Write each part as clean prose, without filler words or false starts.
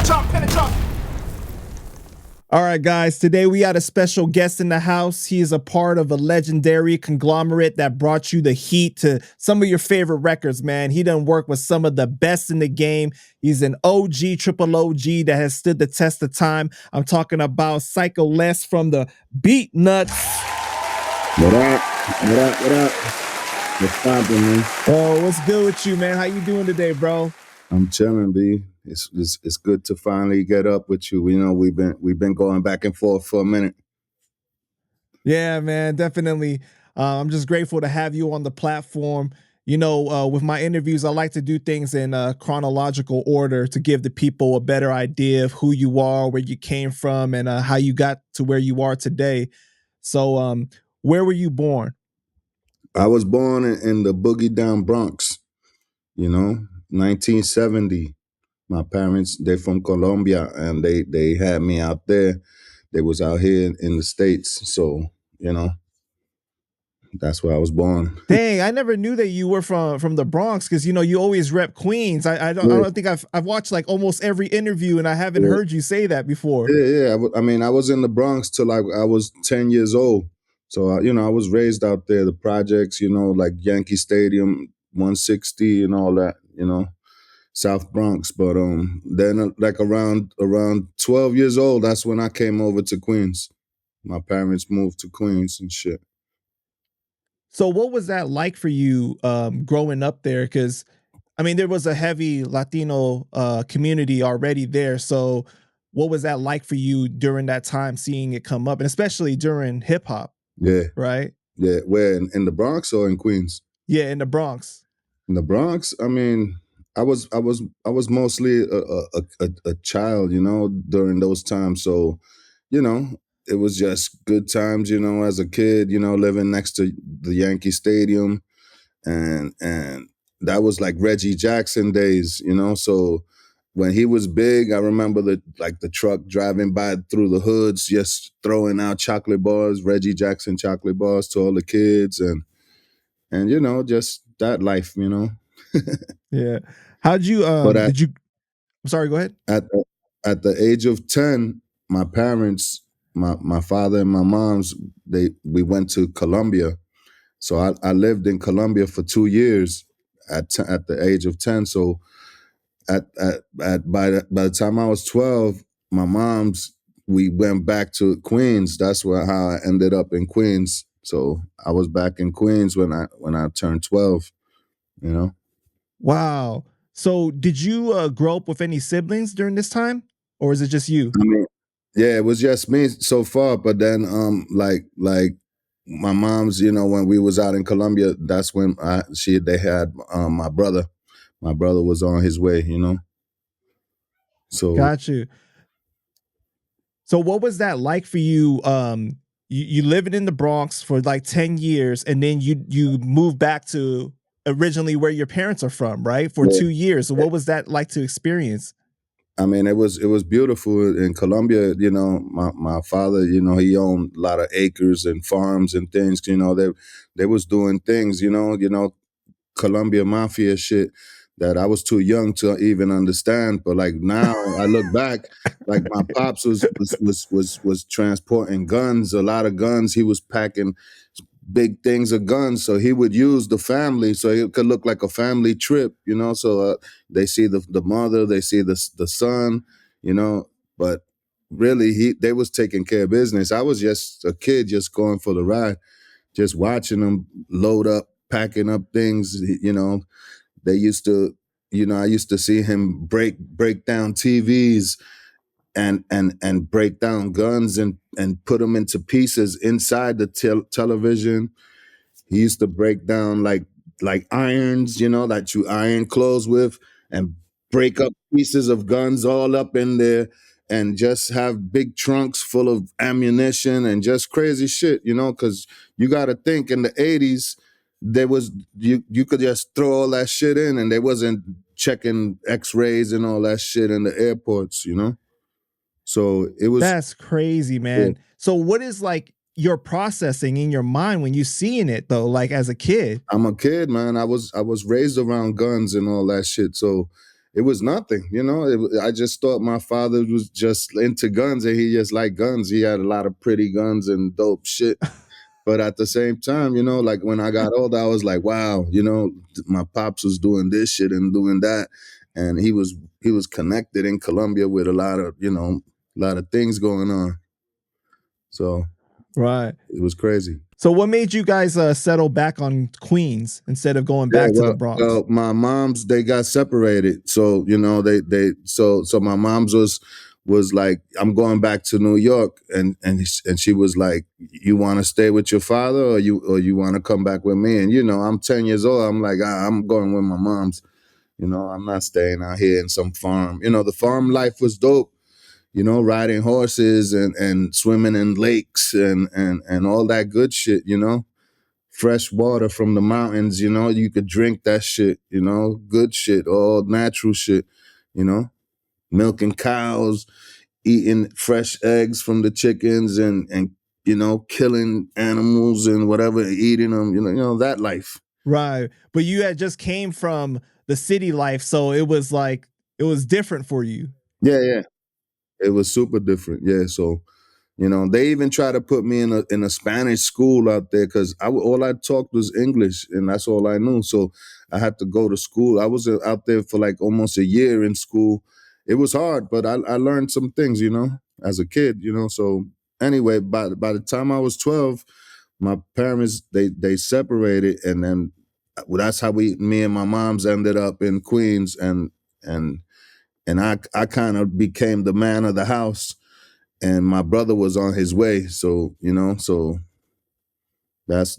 All right, guys, today we got a special guest in the house. He is a part of a legendary conglomerate that brought you the heat to some of your favorite records, man. He done work with some of the best in the game. He's an OG, triple OG that has stood the test of time. I'm talking about Psycho Les from the Beatnuts. What up? What up? What up? What's poppin', man? Oh, what's good with you, man? How you doing today, bro? I'm chilling, B. It's good to finally get up with you. You know, we've been going back and forth for a minute. Yeah, man, definitely. I'm just grateful to have you on the platform. You know, with my interviews, I like to do things in chronological order to give the people a better idea of who you are, where you came from, and how you got to where you are today. So, where were you born? I was born in the boogie down Bronx, 1970. My parents, they're from Colombia, and they had me out there. They was out here in the States. So, that's where I was born. Dang, I never knew that you were from the Bronx because you always rep Queens. I don't think I've watched like almost every interview and I haven't heard you say that before. Yeah. I mean, I was in the Bronx till I was 10 years old. So I was raised out there. The projects, like Yankee Stadium, 160, and all that. South Bronx. But then like around 12 years old, that's when I came over to Queens. My parents moved to Queens and shit. So what was that like for you growing up there? Because I mean, there was a heavy Latino community already there. So what was that like for you during that time, seeing it come up, and especially during hip hop? Yeah. Right. Yeah. Where in the Bronx or in Queens? Yeah, in the Bronx. In the Bronx, I mean, I was mostly a child, during those times. So, it was just good times, as a kid, living next to the Yankee Stadium, and that was like Reggie Jackson days, So when he was big, I remember the truck driving by through the hoods, just throwing out chocolate bars, Reggie Jackson chocolate bars to all the kids, and just that life, Yeah. How'd you But I'm sorry, go ahead. at the age of 10, my parents, my father and my mom's, we went to Colombia. So I lived in Colombia for 2 years at the age of 10. So by the time I was 12, my mom's, we went back to Queens. That's how I ended up in Queens. So I was back in Queens when I turned 12, Wow. So did you grow up with any siblings during this time, or is it just you? I mean, yeah, it was just me so far. But then, like my mom's, when we was out in Colombia, that's when they had my brother. My brother was on his way, So Got you. So what was that like for you? You living in the Bronx for like 10 years, and then you moved back to originally where your parents are from, right? For 2 years. So what was that like to experience? I mean, it was beautiful in Colombia. My father, he owned a lot of acres and farms and things. They was doing things. Colombia mafia shit that I was too young to even understand. But like now, I look back, like my pops was transporting guns, a lot of guns. He was packing big things of guns, so he would use the family, so it could look like a family trip, So they see the mother, they see the son, But really, they was taking care of business. I was just a kid, just going for the ride, just watching them load up, packing up things. They used to, I used to see him break down TVs and break down guns and put them into pieces inside the television. He used to break down like irons, that you iron clothes with, and break up pieces of guns all up in there, and just have big trunks full of ammunition and just crazy shit, because you got to think in the 80s, there was you could just throw all that shit in, and they wasn't checking x-rays and all that shit in the airports, So it was. That's crazy, man. Yeah. So what is like your processing in your mind when you seeing it though, like as a kid? I'm a kid, man. I was raised around guns and all that shit. So it was nothing, you know. I just thought my father was just into guns and he just liked guns. He had a lot of pretty guns and dope shit. But at the same time, you know, like when I got older, I was like, wow, you know, my pops was doing this shit and doing that, and he was connected in Colombia with a lot of, you know, a lot of things going on. So Right. it was crazy. So what made you guys settle back on Queens instead of going Yeah, back to the Bronx? well, my moms, they got separated, so you know so my mom's was like, I'm going back to New York, and she was like, you want to stay with your father, or you want to come back with me? And you know, I'm 10 years old. I'm like, I'm going with my mom's. You know, I'm not staying out here in some farm. You know, the farm life was dope. You know, riding horses and swimming in lakes and all that good shit. You know, fresh water from the mountains, you know, you could drink that shit, you know, good shit, all natural shit, you know, milking cows, eating fresh eggs from the chickens and you know, killing animals and whatever, eating them, that life. Right. But you had just came from the city life, so it was like it was different for you. Yeah, yeah. It was super different. Yeah, so you know, they even try to put me in a Spanish school out there because all I talked was English and that's all I knew. So I had to go to school. I was out there for like almost a year in school. It was hard, but I learned some things, you know, as a kid, you know. So anyway, by the time I was 12, my parents they separated, and then that's how me and my mom's ended up in Queens, and and I kind of became the man of the house, and my brother was on his way. So you know, so that's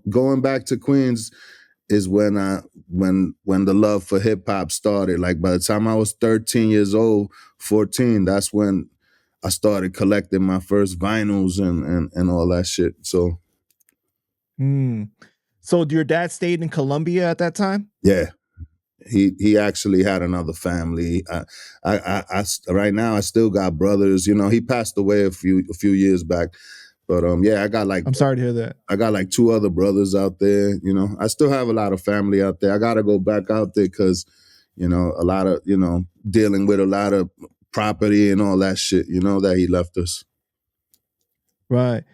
going back to Queens is when the love for hip hop started. Like by the time I was 13 years old, 14, that's when I started collecting my first vinyls and all that shit. So Mm. So your dad stayed in Colombia at that time? yeah. He actually had another family. Right now I still got brothers. You know, he passed away a few years back. But yeah, I'm sorry to hear that. I got like two other brothers out there. You know, I still have a lot of family out there. I got to go back out there because, you know, a lot of, you know, dealing with a lot of property and all that shit, you know, that he left us. Right.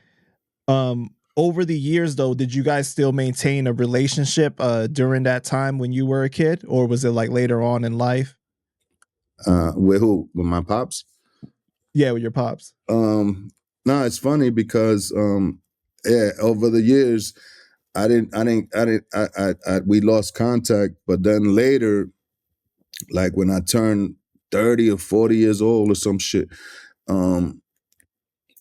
Over the years though, did you guys still maintain a relationship during that time when you were a kid, or was it like later on in life? With who? With my pops? Yeah, with your pops. No, it's funny because yeah, over the years we lost contact, but then later, like when I turned 30 or 40 years old or some shit, um,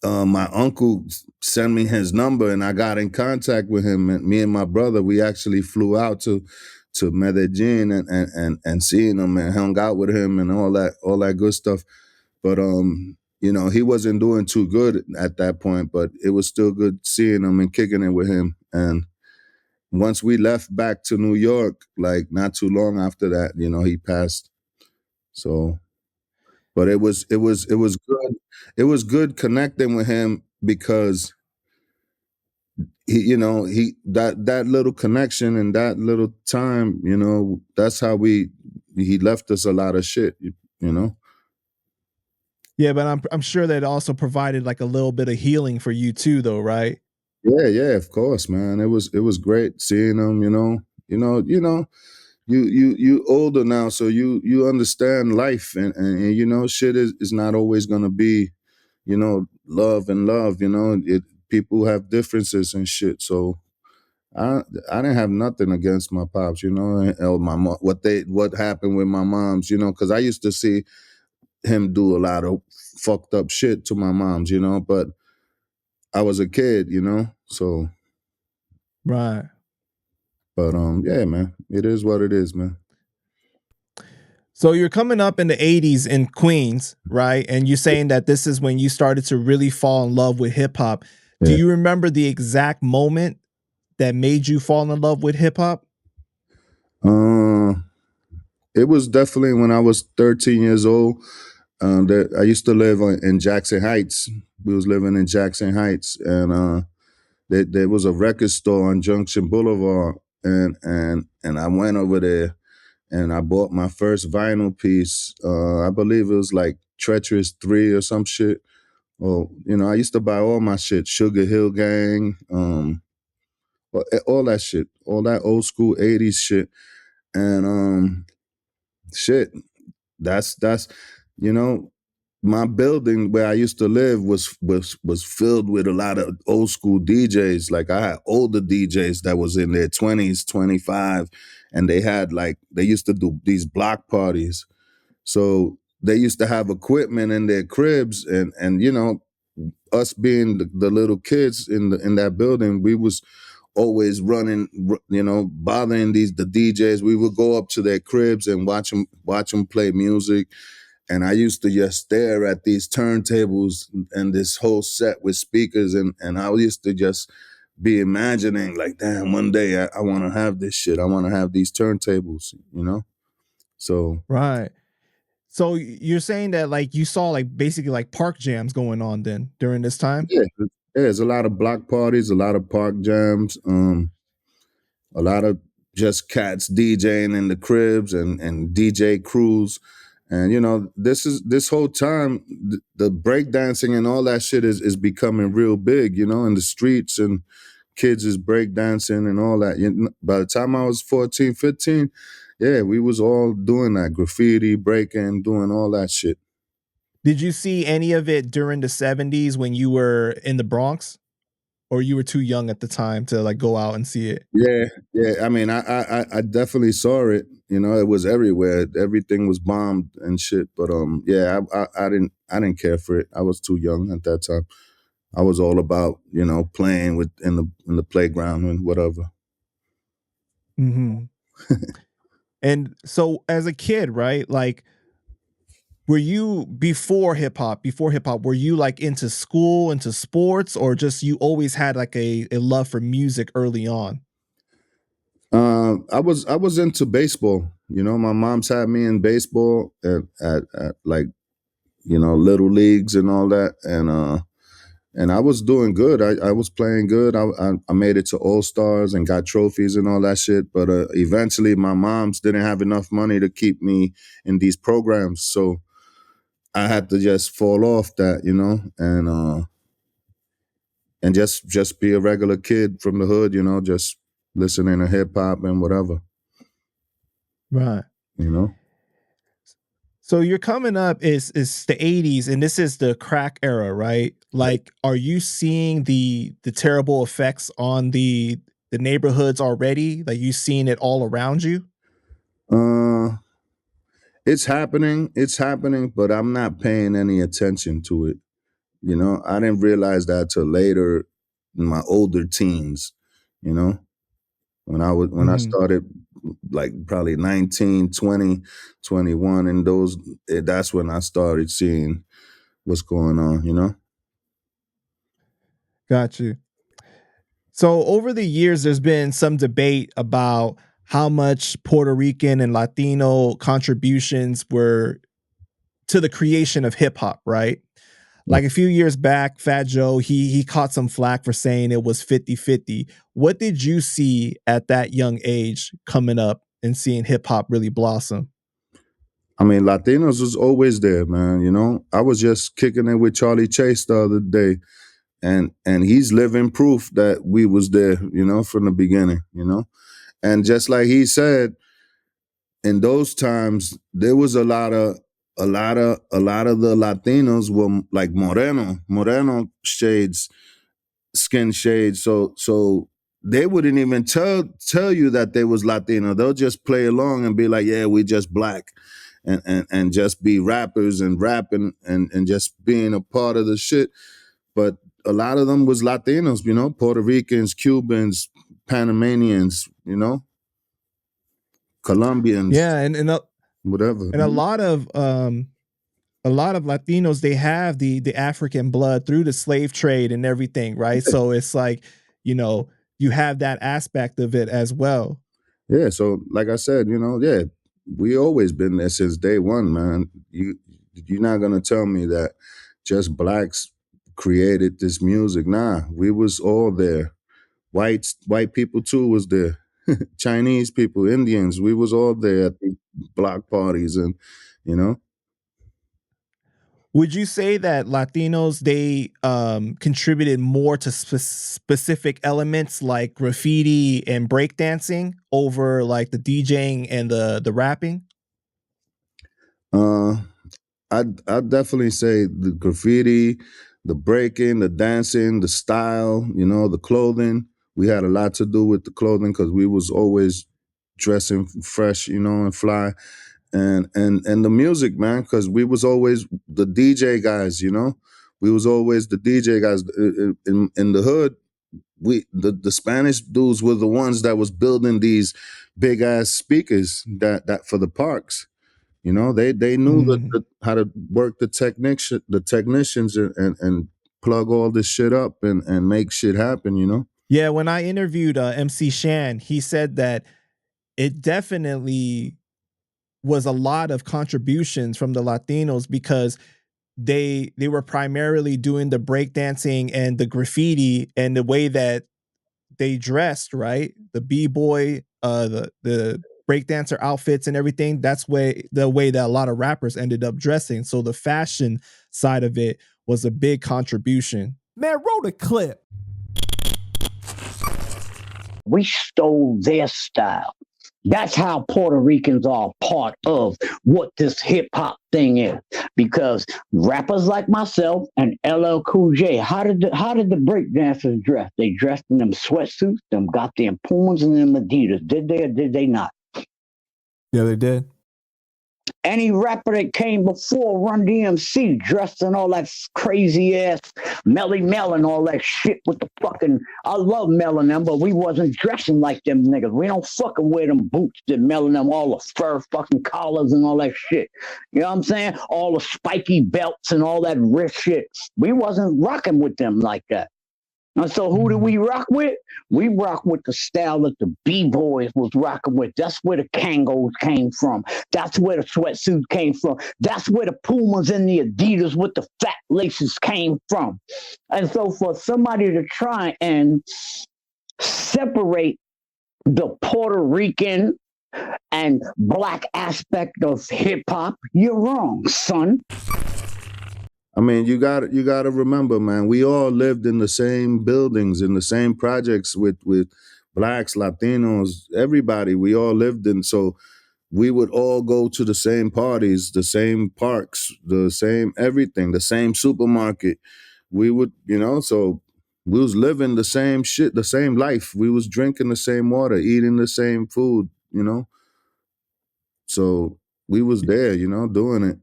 my uncle sent me his number and I got in contact with him. And me and my brother, we actually flew out to Medellin and seeing him and hung out with him and all that good stuff. But you know, he wasn't doing too good at that point, but it was still good seeing him and kicking it with him. And once we left back to New York, like not too long after that, you know, he passed. So, but it was good. It was good connecting with him because that little connection and that little time, you know, that's how he left us a lot of shit, you know. Yeah, but I'm sure that also provided like a little bit of healing for you too, though, right? Yeah, yeah, of course, man. It was great seeing him, you know. You older now, so you understand life, and you know, shit is not always gonna be, you know, love and love, you know. People have differences and shit. So I didn't have nothing against my pops, you know, or what happened with my moms, you know, because I used to see him do a lot of fucked up shit to my moms, you know, but I was a kid, you know, so. Right. But yeah, man, it is what it is, man. So you're coming up in the 80s in Queens, right? And you're saying that this is when you started to really fall in love with hip hop. Do Yeah. you remember the exact moment that made you fall in love with hip hop? Uh, it was definitely when I was 13 years old. That I used to live in Jackson Heights. We was living in Jackson Heights, and there was a record store on Junction Boulevard, and I went over there, and I bought my first vinyl piece. I believe it was like Treacherous 3 or some shit. Well, I used to buy all my shit, Sugar Hill Gang, all that shit, all that old school 80s shit. And shit, that's you know, my building where I used to live was filled with a lot of old school DJs. Like I had older DJs that was in their 20s, 25, and they used to do these block parties. So they used to have equipment in their cribs, and us being the little kids in that building, we was always running, bothering the DJs. We would go up to their cribs and watch them play music. And I used to just stare at these turntables and this whole set with speakers, and I used to just be imagining like, damn, one day I want to have this shit. I want to have these turntables. So Right. So you're saying that like you saw like basically like park jams going on then during this time? yeah, there's a lot of block parties, a lot of park jams, a lot of just cats DJing in the cribs and DJ crews. And this whole time the breakdancing and all that shit is becoming real big, in the streets, and kids is breakdancing and all that. By the time I was 14, 15, yeah, we was all doing that, graffiti, breaking, doing all that shit. Did you see any of it during the 70s when you were in the Bronx? Or you were too young at the time to like go out and see it? Yeah, yeah. I mean, I definitely saw it. It was everywhere. Everything was bombed and shit. But yeah, I didn't care for it. I was too young at that time. I was all about playing with in the playground and whatever. Mhm. And so as a kid, right? Like were you before hip hop, were you like into school, into sports, or just you always had like a love for music early on? I was into baseball. My mom's had me in baseball at like little leagues and all that, and I was doing good. I was playing good. I made it to All Stars and got trophies and all that shit. But eventually, my mom's didn't have enough money to keep me in these programs, so I had to just fall off that, and just be a regular kid from the hood, just listening to hip hop and whatever, Right. you know. So you're coming up is the 80s and this is the crack era, right? Like are you seeing the terrible effects on the neighborhoods already? Like you seeing it all around you? Uh, it's happening, but I'm not paying any attention to it. I didn't realize that till later in my older teens, you know, when I Mhm. started like probably 19, 20, 21, and that's when I started seeing what's going on. Got you. So over the years, there's been some debate about how much Puerto Rican and Latino contributions were to the creation of hip hop, right? Yeah. Like a few years back, Fat Joe, he caught some flack for saying it was 50-50. What did you see at that young age coming up and seeing hip hop really blossom? I mean, Latinos was always there, man. I was just kicking it with Charlie Chase the other day, and he's living proof that we was there, from the beginning. And just like he said, in those times there was a lot of the Latinos were like moreno shades, skin shades. So they wouldn't even tell you that they was Latino. They'll just play along and be like, yeah, we just black, and just be rappers and rapping and just being a part of the shit. But a lot of them was Latinos, Puerto Ricans, Cubans, Panamanians, Colombians, Yeah, whatever. and a lot of Latinos, they have the African blood through the slave trade and everything, right? So it's like, you know, you have that aspect of it as well. Yeah, so like I said, yeah, we always been there since day one, man. You're not gonna tell me that just blacks created this music. Nah, we was all there. White people too was there. Chinese people, Indians, we was all there. block parties, and you know. Would you say that Latinos they contributed more to specific elements like graffiti and breakdancing over like the DJing and the rapping? Uh, I'd definitely say the graffiti, the breaking, the dancing, the style, you know, the clothing. We had a lot to do with the clothing because we was always dressing fresh, you know, and fly, and the music, man, because we was always the DJ guys, you know. We was always the DJ guys in the hood. The Spanish dudes were the ones that was building these big ass speakers that for the parks. You know, they knew Mm. how to work the technicians and plug all this shit up and make shit happen. You know. Yeah, when I interviewed MC Shan, he said that it definitely was a lot of contributions from the Latinos because they were primarily doing the breakdancing and the graffiti and the way that they dressed, right? The b-boy, the breakdancer outfits and everything. That's the way that a lot of rappers ended up dressing. So the fashion side of it was a big contribution. Man, roll the clip. We stole their style. That's how Puerto Ricans are part of what this hip hop thing is. Because rappers like myself and LL Cool J, how did the breakdancers dress? They dressed in them sweatsuits, them goddamn Pumas and them Adidas. Did they or did they not? Yeah, they did. Any rapper that came before Run DMC dressed in all that crazy ass Melly Mel and all that shit with the fucking, I love Mel and them, but we wasn't dressing like them niggas. We don't fucking wear them boots that Mel and them, all the fur fucking collars and all that shit. You know what I'm saying? All the spiky belts and all that wrist shit. We wasn't rocking with them like that. And so who do we rock with? We rock with the style that the B-boys was rocking with. That's where the Kangos came from. That's where the sweatsuits came from. That's where the Pumas and the Adidas with the fat laces came from. And so for somebody to try and separate the Puerto Rican and black aspect of hip-hop, you're wrong, son. I mean, you got to remember, man. We all lived in the same buildings, in the same projects with blacks, Latinos, everybody. We all lived in. So we would all go to the same parties, the same parks, the same everything, the same supermarket. We would, you know. So we was living the same shit, the same life. We was drinking the same water, eating the same food, you know. So we was there, you know, doing it.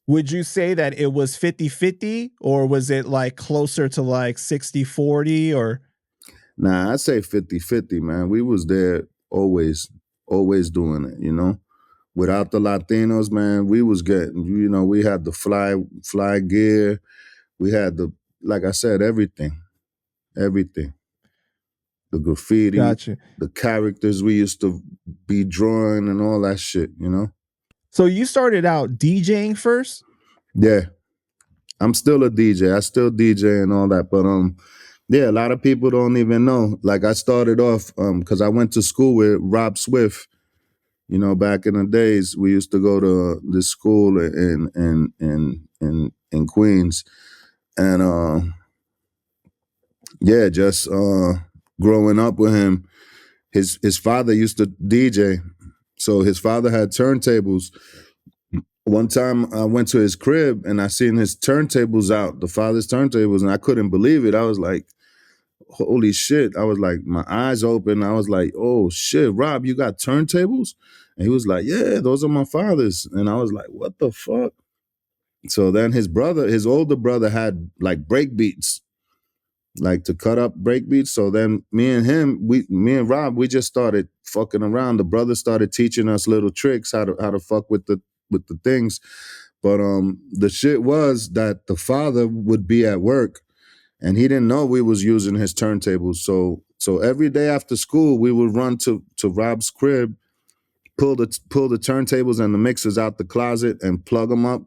Would you say that it was 50-50 or was it like closer to like 60-40 or? Nah, I'd say 50-50, man. We was there always doing it, you know. Without the Latinos, man, we was getting, you know, we had the fly gear. We had like I said, everything. The graffiti, Gotcha. the characters we used to be drawing and all that shit, you know. So you started out DJing first? Yeah. I'm still a DJ. I still DJ and all that, but yeah, a lot of people don't even know. Like I started off because I went to school with Rob Swift. You know, back in the days, we used to go to this school in Queens, and yeah, just growing up with him, his father used to DJ, so his father had turntables. One time I went to his crib and I seen his turntables out, the father's turntables, and I couldn't believe it. I was like, holy shit. I was like, my eyes open. I was like, oh shit, Rob, you got turntables? And he was like, yeah, those are my father's. And I was like, what the fuck? So then his older brother had like break beats, like to cut up break beats. So then me and Rob, we just started fucking around. The brother started teaching us little tricks, how to fuck with the things. But the shit was that the father would be at work and he didn't know we was using his turntables. So every day after school, we would run to Rob's crib, pull the turntables and the mixers out the closet and plug them up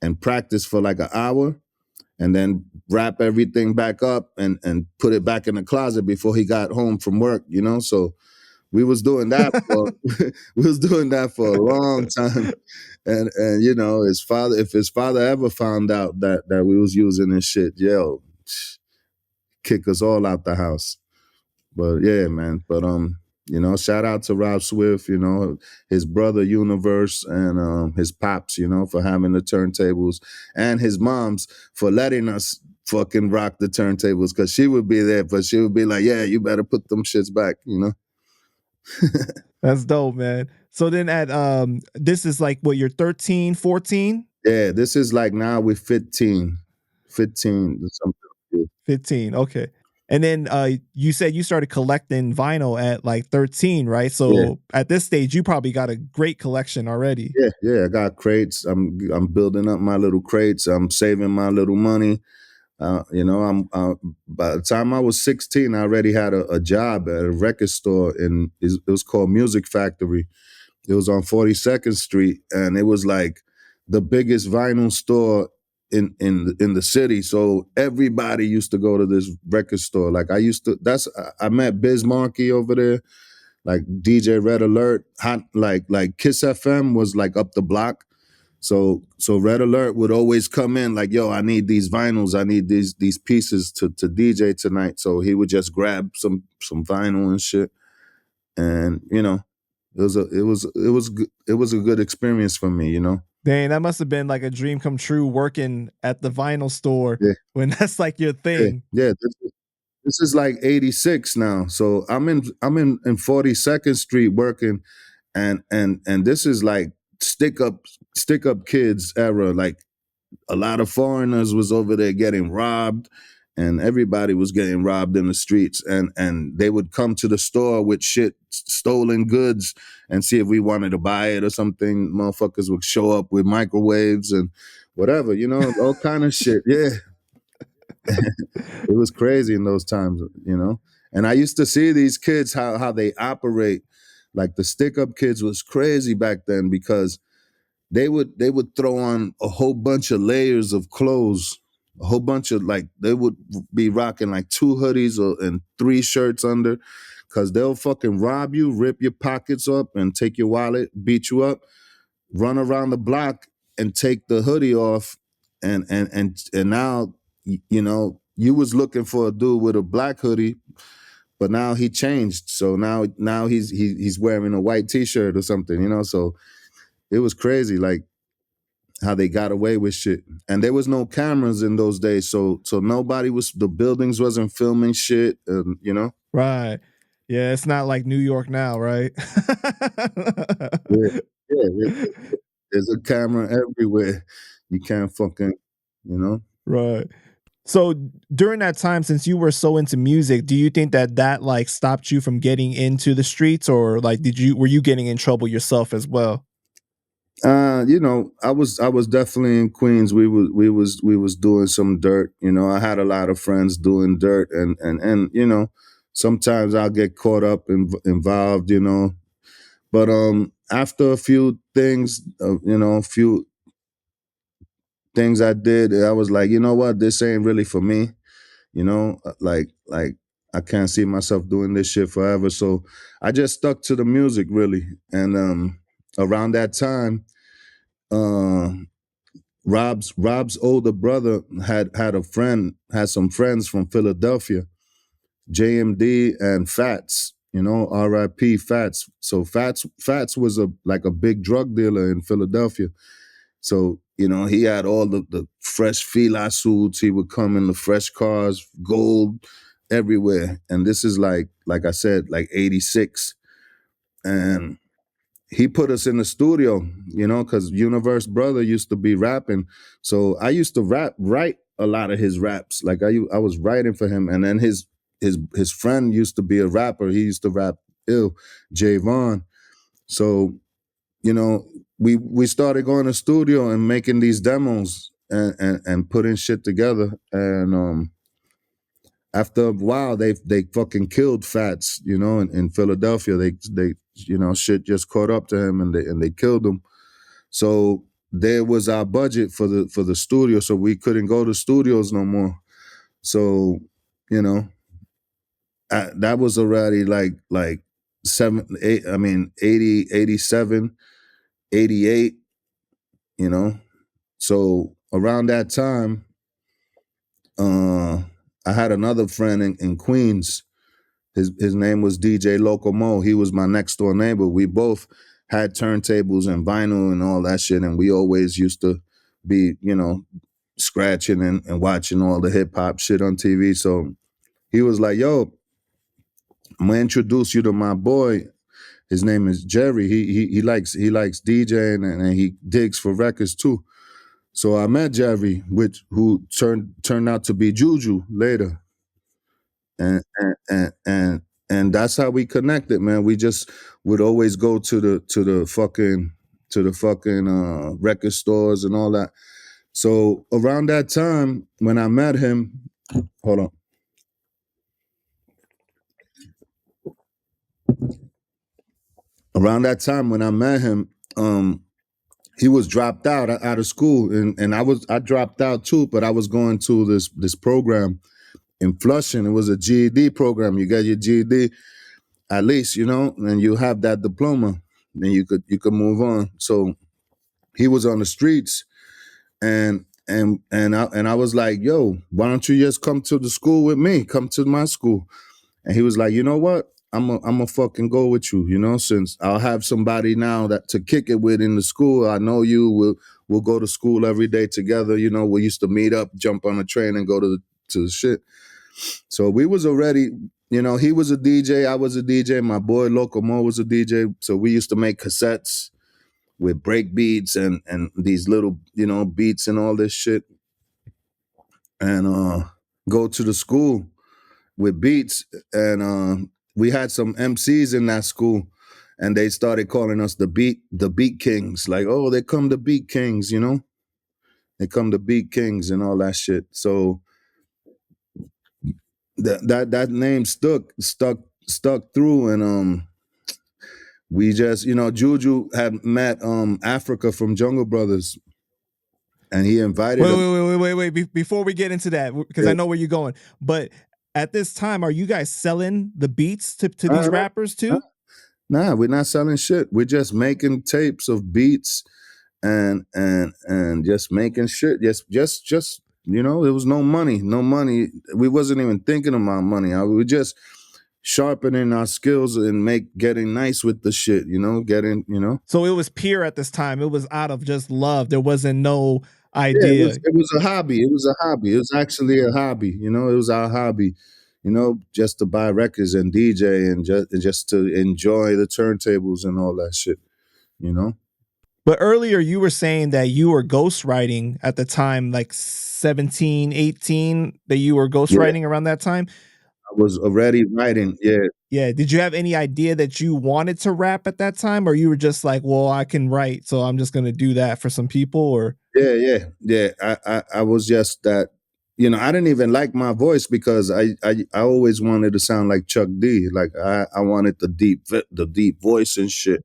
and practice for like an hour, and then wrap everything back up and put it back in the closet before he got home from work. You know, so we was doing that for we was doing that for a long time. And you know, if his father ever found out that we was using this shit, yo, kick us all out the house. But yeah, man. But you know, shout out to Rob Swift, you know, his brother Universe, and his pops, you know, for having the turntables, and his moms for letting us fucking rock the turntables, because she would be there, but she would be like, yeah, you better put them shits back, you know. That's dope, man. So then at this is like what, you're 13, 14? Yeah, this is like now we're 15 or something. 15. Okay. And then you said you started collecting vinyl at like 13, right? So Yeah. at this stage, you probably got a great collection already. Yeah, I got crates. I'm building up my little crates. I'm saving my little money. You know, by the time I was 16, I already had a job at a record store, and it was called Music Factory. It was on 42nd Street, and it was like the biggest vinyl store in the city. So everybody used to go to this record store. Like I met Biz Markie over there, like DJ Red Alert, like Kiss FM was like up the block. So Red Alert would always come in like, yo, I need these vinyls, I need these pieces to DJ tonight. So he would just grab some vinyl and shit. And you know, it was a good experience for me, you know. Dang, that must have been like a dream come true, working at the vinyl store when that's like your thing. Yeah. This is like 86 now. So I'm in 42nd Street working, and this is like stick up kids era. Like a lot of foreigners was over there getting robbed, and everybody was getting robbed in the streets, and they would come to the store with shit, stolen goods, and see if we wanted to buy it or something. Motherfuckers would show up with microwaves and whatever, you know, all kind of shit. Yeah. It was crazy in those times, you know. And I used to see these kids, how they operate. Like the stick up kids was crazy back then, because they would throw on a whole bunch of layers of clothes, a whole bunch of, like, they would be rocking like 2 hoodies and 3 shirts under, because they'll fucking rob you, rip your pockets up, and take your wallet, beat you up, run around the block and take the hoodie off, and now, you know, you was looking for a dude with a black hoodie, but now he changed. So now he's wearing a white t-shirt or something, you know. So it was crazy, like how they got away with shit. And there was no cameras in those days, so the buildings wasn't filming shit, you know. Right. Yeah, it's not like New York now, right? Yeah. There's a camera everywhere. You can't fucking, you know. Right. So during that time, since you were so into music, do you think that like stopped you from getting into the streets, or like were you getting in trouble yourself as well? You know, I was definitely in Queens. We was doing some dirt. You know, I had a lot of friends doing dirt, and you know, sometimes I'll get caught up involved. You know, but after a few things, you know, a few things I did, I was like, you know what, this ain't really for me. You know, like I can't see myself doing this shit forever. So I just stuck to the music, really. And around that time, Rob's older brother had some friends from Philadelphia, JMD and Fats, you know, R.I.P. Fats. So Fats was like a big drug dealer in Philadelphia. So, you know, he had all the fresh Fila suits. He would come in the fresh cars, gold everywhere. And this is like I said, like 86. And he put us in the studio, you know, because Universe brother used to be rapping. So I used to write a lot of his raps. Like I was writing for him. And then his friend used to be a rapper. He used to rap ill, Javon. So, you know, we started going to studio and making these demos and putting shit together. And after a while, they fucking killed Fats, you know, in Philadelphia. They you know, shit just caught up to him, and they killed him. So there was our budget for the studio, so we couldn't go to studios no more. So, you know, that was already like 80, 87, 88, you know. So around that time, I had another friend in Queens. His name was DJ Locomo. He was my next door neighbor. We both had turntables and vinyl and all that shit, and we always used to be, scratching and watching all the hip hop shit on TV. So he was like, "Yo, I'm gonna introduce you to my boy. His name is Jerry. He likes DJing and he digs for records too." So I met Jerry, who turned out to be JuJu later, and that's how we connected, man. We just would always go to the fucking record stores and all that. So around that time when I met him, hold on. Around that time when I met him, he was dropped out of school, and I dropped out too, but I was going to this program in Flushing. It was a GED program. You get your GED at least, and you have that diploma, then you could move on. So he was on the streets, and I was like, "Yo, why don't you just come to the school with me? Come to my school." And he was like, "You know what? I'm a fucking go with you, since I'll have somebody now that to kick it with in the school. I know you. We'll go to school every day together. We used to meet up, jump on a train, and go to the shit." So we was already, he was a DJ, I was a DJ, my boy Locomo was a DJ. So we used to make cassettes with break beats and these little, beats and all this shit, and go to the school with beats. And we had some MCs in that school, and they started calling us the beat kings. Like, "Oh, they come the beat kings, they come the beat kings and all that shit." So that name stuck through, and we just, JuJu had met Africa from Jungle Brothers, and he invited him. Wait. Before we get into that, because I know where you're going, but at this time, are you guys selling the beats to these rappers too? Nah, we're not selling shit. We're just making tapes of beats and just making shit. Just there was no money. We wasn't even thinking about money. We were just sharpening our skills and getting nice with the shit, So it was pure at this time. It was out of just love. There wasn't no idea. Yeah, it was a hobby. It was a hobby. It was actually a hobby. It was our hobby. Just to buy records and DJ and just to enjoy the turntables and all that shit. But earlier you were saying that you were ghostwriting at the time, like 17, 18, that you were ghostwriting around that time. I was already writing. Yeah. Yeah. Did you have any idea that you wanted to rap at that time, or you were just like, well, I can write, so I'm just going to do that for some people? Or Yeah. I was just that, I didn't even like my voice because I always wanted to sound like Chuck D. Like I wanted the deep voice and shit.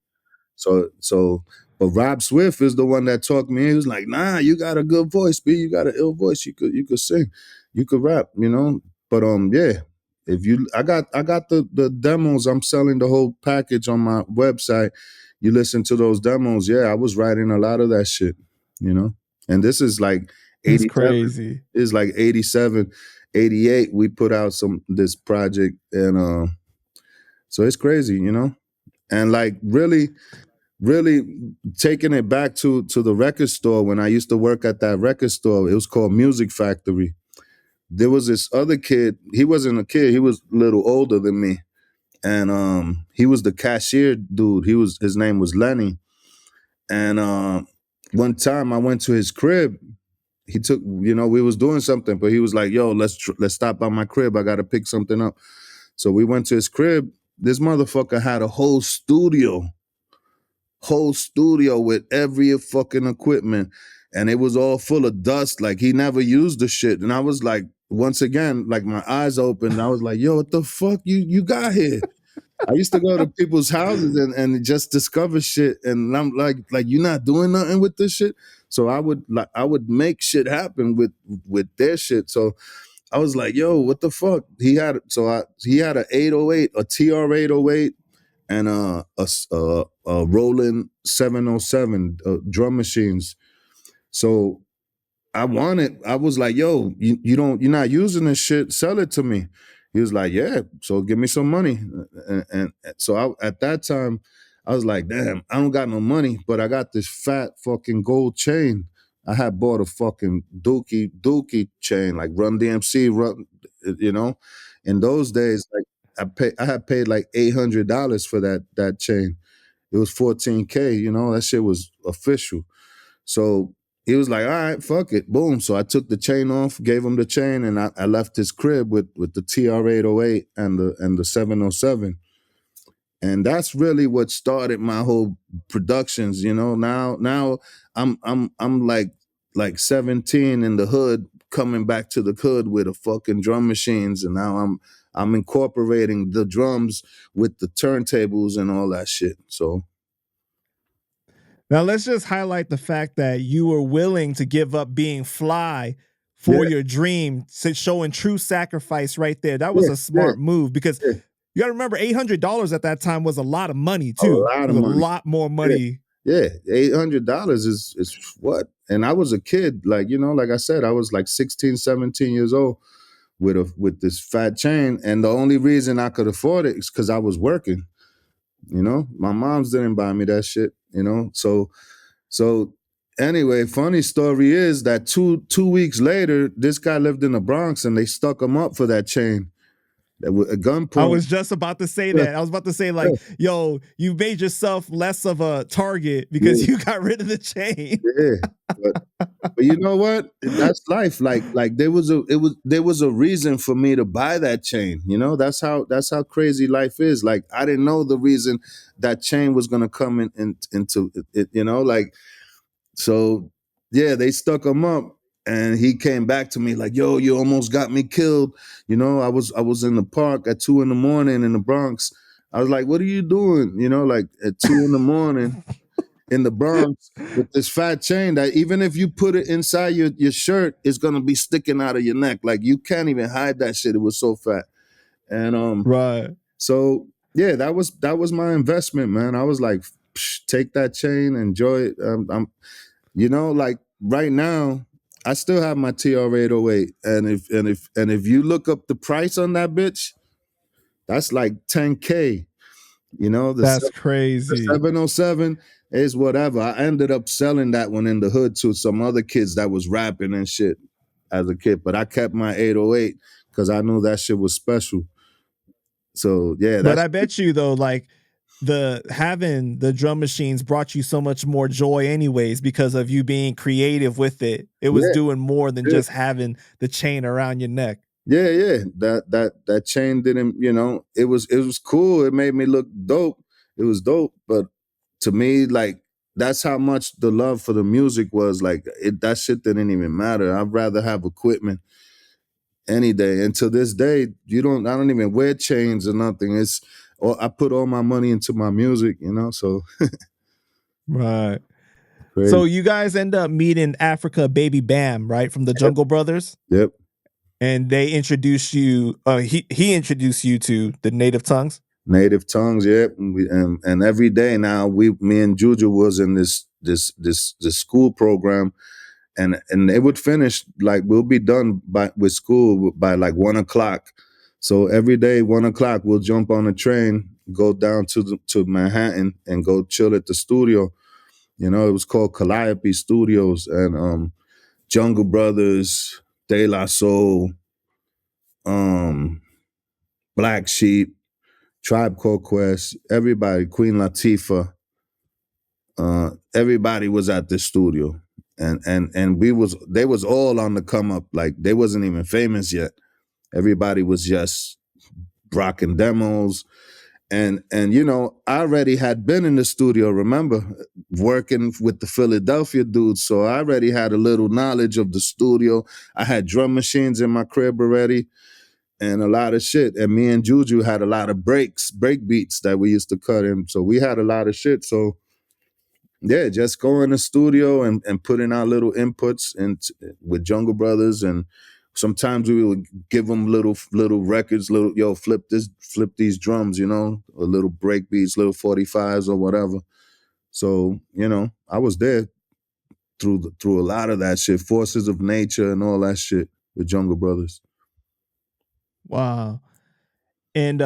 So but Rob Swift is the one that talked me. He was like, "Nah, you got a good voice, B. You got an ill voice. You could sing, you could rap, But yeah, I got the demos. I'm selling the whole package on my website. You listen to those demos. Yeah, I was writing a lot of that shit, And this is like 87. It's crazy. It's like 87, 88. We put out this project, and so it's crazy, And like really taking it back to the record store. When I used to work at that record store, it was called Music Factory. There was this other kid. He wasn't a kid. He was a little older than me. And he was the cashier dude. His name was Lenny. And one time I went to his crib. He took, we was doing something, but he was like, "Yo, let's stop by my crib. I got to pick something up." So we went to his crib. This motherfucker had a whole studio with every fucking equipment, and it was all full of dust. Like he never used the shit. And I was like, once again, like my eyes opened. I was like, "Yo, what the fuck you got here?" I used to go to people's houses and just discover shit, and I'm like you're not doing nothing with this shit. So I would make shit happen with their shit. So I was like, "Yo, what the fuck?" He had an 808, a TR 808, and a Roland 707 drum machines. So I was like, yo, you're not using this shit. Sell it to me. He was like, yeah. So give me some money. And so at that time, I was like, damn, I don't got no money, but I got this fat fucking gold chain. I had bought a fucking Dookie chain, like Run DMC, you know. In those days, like I had paid like $800 for that chain. It was 14K, you know, that shit was official. So he was like, all right, fuck it. Boom. So I took the chain off, gave him the chain, and I left his crib with the TR-808 and the 707. And that's really what started my whole productions, you know. Now I'm like 17 in the hood, coming back to the hood with a fucking drum machines, and now I'm incorporating the drums with the turntables and all that shit. So Now let's just highlight the fact that you were willing to give up being fly yeah, for your dream, showing true sacrifice right there. That was yeah, a yeah, smart move because yeah. you got to remember $800 at that time was a lot of money A too. lot It of was a money. lot more Yeah. money. Yeah, $800 is what? And I was a kid, like, you know, like I said, I was like 16, 17 years old with this fat chain. And the only reason I could afford it is because I was working, you know. My moms didn't buy me that shit, you know. So anyway, funny story is that two weeks later, this guy lived in the Bronx and they stuck him up for that chain. With a I gunpoint. was just about to say that. I was about to say, like, yo, you made yourself less of a target because Yeah, you got rid of the chain. yeah. But you know what? That's life. Like there was a reason for me to buy that chain. You know, that's how crazy life is. Like I didn't know the reason that chain was gonna come into it. You know, like so. Yeah, they stuck him up, and he came back to me like, "Yo, you almost got me killed." You know, I was in the park at 2 a.m. in the Bronx. I was like, "What are you doing?" You know, like at 2 a.m. in the Bronx with this fat chain that even if you put it inside your shirt, it's gonna be sticking out of your neck. Like you can't even hide that shit. It was so fat. And Right. so yeah, that was my investment, man. I was like, take that chain, enjoy it. I'm you know, like right now, I still have my TR-808. And if you look up the price on that bitch, that's like 10K. You know, That's the crazy. 707 is whatever. I ended up selling that one in the hood to some other kids that was rapping and shit as a kid, but I kept my 808 because I knew that shit was special. So yeah, But that's I bet you though, like having the drum machines brought you so much more joy anyways because of you being creative with it. It was yeah, doing more than yeah, just having the chain around your neck. yeah. That chain didn't, you know, it was cool. It made me look dope. It was dope, but to me, like that's how much the love for the music was. Like that shit didn't even matter. I'd rather have equipment any day. And to this day, I don't even wear chains or nothing. I put all my money into my music, you know, so Right. crazy. So you guys end up meeting Africa Baby Bam, right? From the Yep. Jungle Brothers. Yep. And they introduced you, he introduced you to the native tongues. Native tongues, yep. And every day now me and JuJu was in this school program, and it would finish like we'll be done with school by like 1:00. So every day 1:00 we'll jump on a train, go down to Manhattan and go chill at the studio. You know, it was called Calliope Studios, and Jungle Brothers, De La Soul, Black Sheep, Tribe Called Quest, everybody, Queen Latifah, everybody was at the studio. And they was all on the come up, like they wasn't even famous yet. Everybody was just rocking demos. And you know, I already had been in the studio, remember, working with the Philadelphia dudes. So I already had a little knowledge of the studio. I had drum machines in my crib already and a lot of shit. And me and JuJu had a lot of break beats that we used to cut in. So we had a lot of shit. So yeah, just go in the studio and putting our little inputs and with Jungle Brothers and sometimes we would give them little records, flip these drums, you know, a little break beats, little 45s or whatever. So, you know, I was there through a lot of that shit, Forces of Nature and all that shit with Jungle Brothers. Wow. And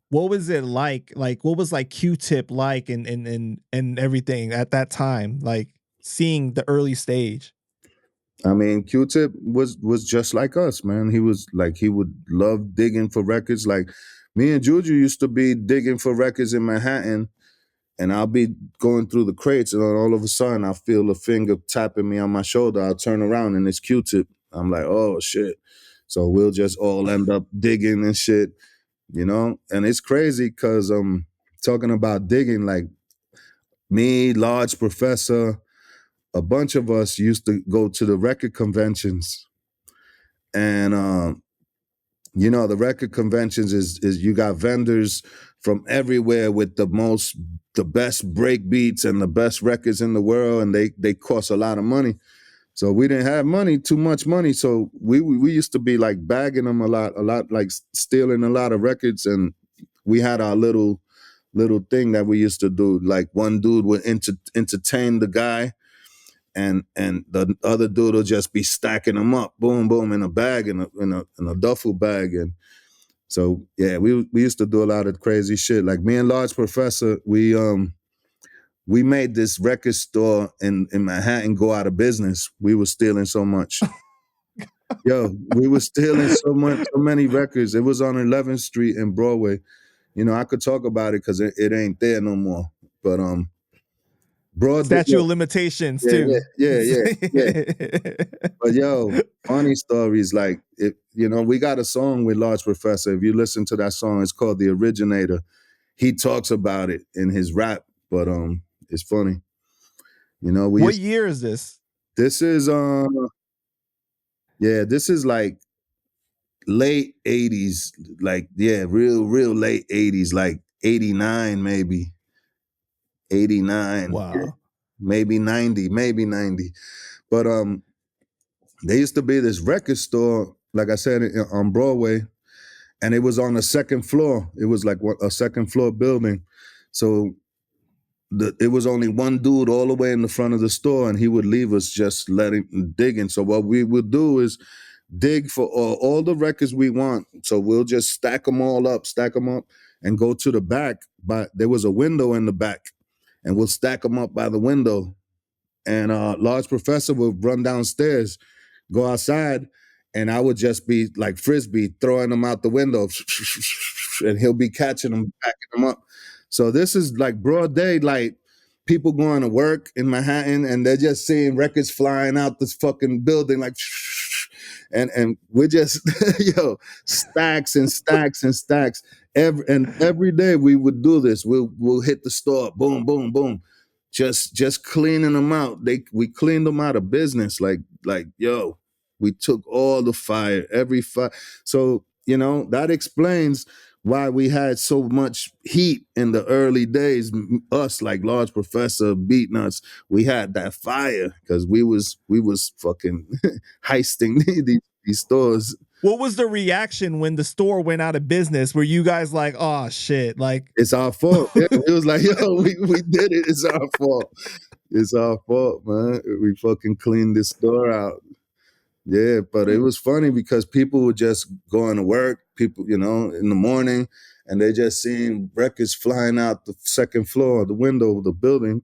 what was it like? Like, what was like Q-Tip like and everything at that time? Like seeing the early stage. I mean, Q-Tip was just like us, man. He would love digging for records. Like me and JuJu used to be digging for records in Manhattan, and I'll be going through the crates, and all of a sudden I feel a finger tapping me on my shoulder. I'll turn around and it's Q-Tip. I'm like, oh shit. So we'll just all end up digging and shit, you know? And it's crazy because talking about digging, like me, Large Professor, a bunch of us used to go to the record conventions. And you know, the record conventions is you got vendors from everywhere with the best break beats and the best records in the world, and they cost a lot of money. So we didn't have too much money. So we used to be like bagging them a lot, like stealing a lot of records. And we had our little thing that we used to do. Like one dude would entertain the guy, and the other dude will just be stacking them up, boom, boom, in a bag, in a duffel bag. And so yeah, we used to do a lot of crazy shit. Like me and Large Professor, we made this record store in Manhattan go out of business. We were stealing so much. Yo, we were stealing so many records. It was on 11th Street and Broadway. You know, I could talk about it because it ain't there no more. But Statute of limitations too. Yeah. But yo, funny stories, like you know, we got a song with Large Professor. If you listen to that song, it's called The Originator. He talks about it in his rap, but it's funny. You know, what year is this? This is this is like late 80s, like real late 80s, like 89 maybe. 89. Wow. Yeah, maybe 90. But there used to be this record store, like I said, on Broadway, and it was on the second floor. It was like a second floor building. So it was only one dude all the way in the front of the store, and he would leave us just digging. So what we would do is dig for all the records we want. So we'll just stack them up, and go to the back. But there was a window in the back, and we'll stack them up by the window. And Large Professor would run downstairs, go outside, and I would just be like Frisbee, throwing them out the window, and he'll be catching them, packing them up. So this is like broad day, like people going to work in Manhattan, and they're just seeing records flying out this fucking building, like, and we're just, stacks and stacks and stacks. Every day we would do this. We'll hit the store, boom, boom, boom. Just cleaning them out. We cleaned them out of business. Like, yo, we took all the fire, every fire. So, you know, that explains why we had so much heat in the early days. Us, like Large Professor, Beatnuts, we had that fire because we was fucking heisting these stores. What was the reaction when the store went out of business? Were you guys like, oh shit, like it's our fault? Yeah, it was like, yo, we did it. It's our fault. It's our fault, man. We fucking cleaned this store out. Yeah, but it was funny because people were just going to work, people, you know, in the morning, and they just seeing records flying out the second floor, the window of the building.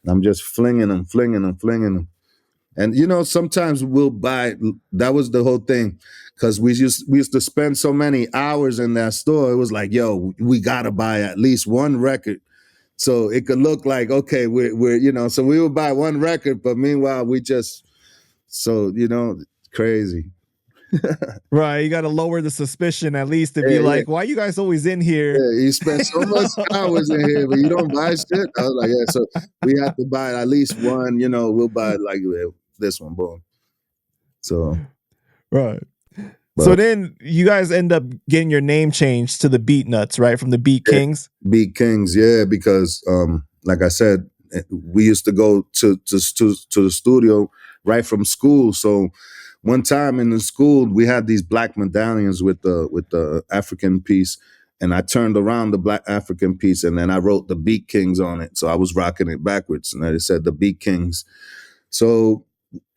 And I'm just flinging them. And, you know, sometimes we'll buy, that was the whole thing, because we used to spend so many hours in that store. It was like, yo, we got to buy at least one record. So it could look like, okay, we're, you know, so we would buy one record, but meanwhile, so, you know, crazy. Right, you got to lower the suspicion at least to be like, why are you guys always in here? Yeah, you spend so much hours in here, but you don't buy shit. I was like, yeah, so we have to buy at least one, you know, we'll buy like this one, boom. So. Right. So then you guys end up getting your name changed to the Beatnuts, right? From the Beat Kings? Beat Kings, yeah, because like I said, we used to go to the studio right from school. So one time in the school we had these black medallions with the African piece, and I turned around the black African piece, and then I wrote the Beat Kings on it. So I was rocking it backwards, and it said the Beat Kings. So,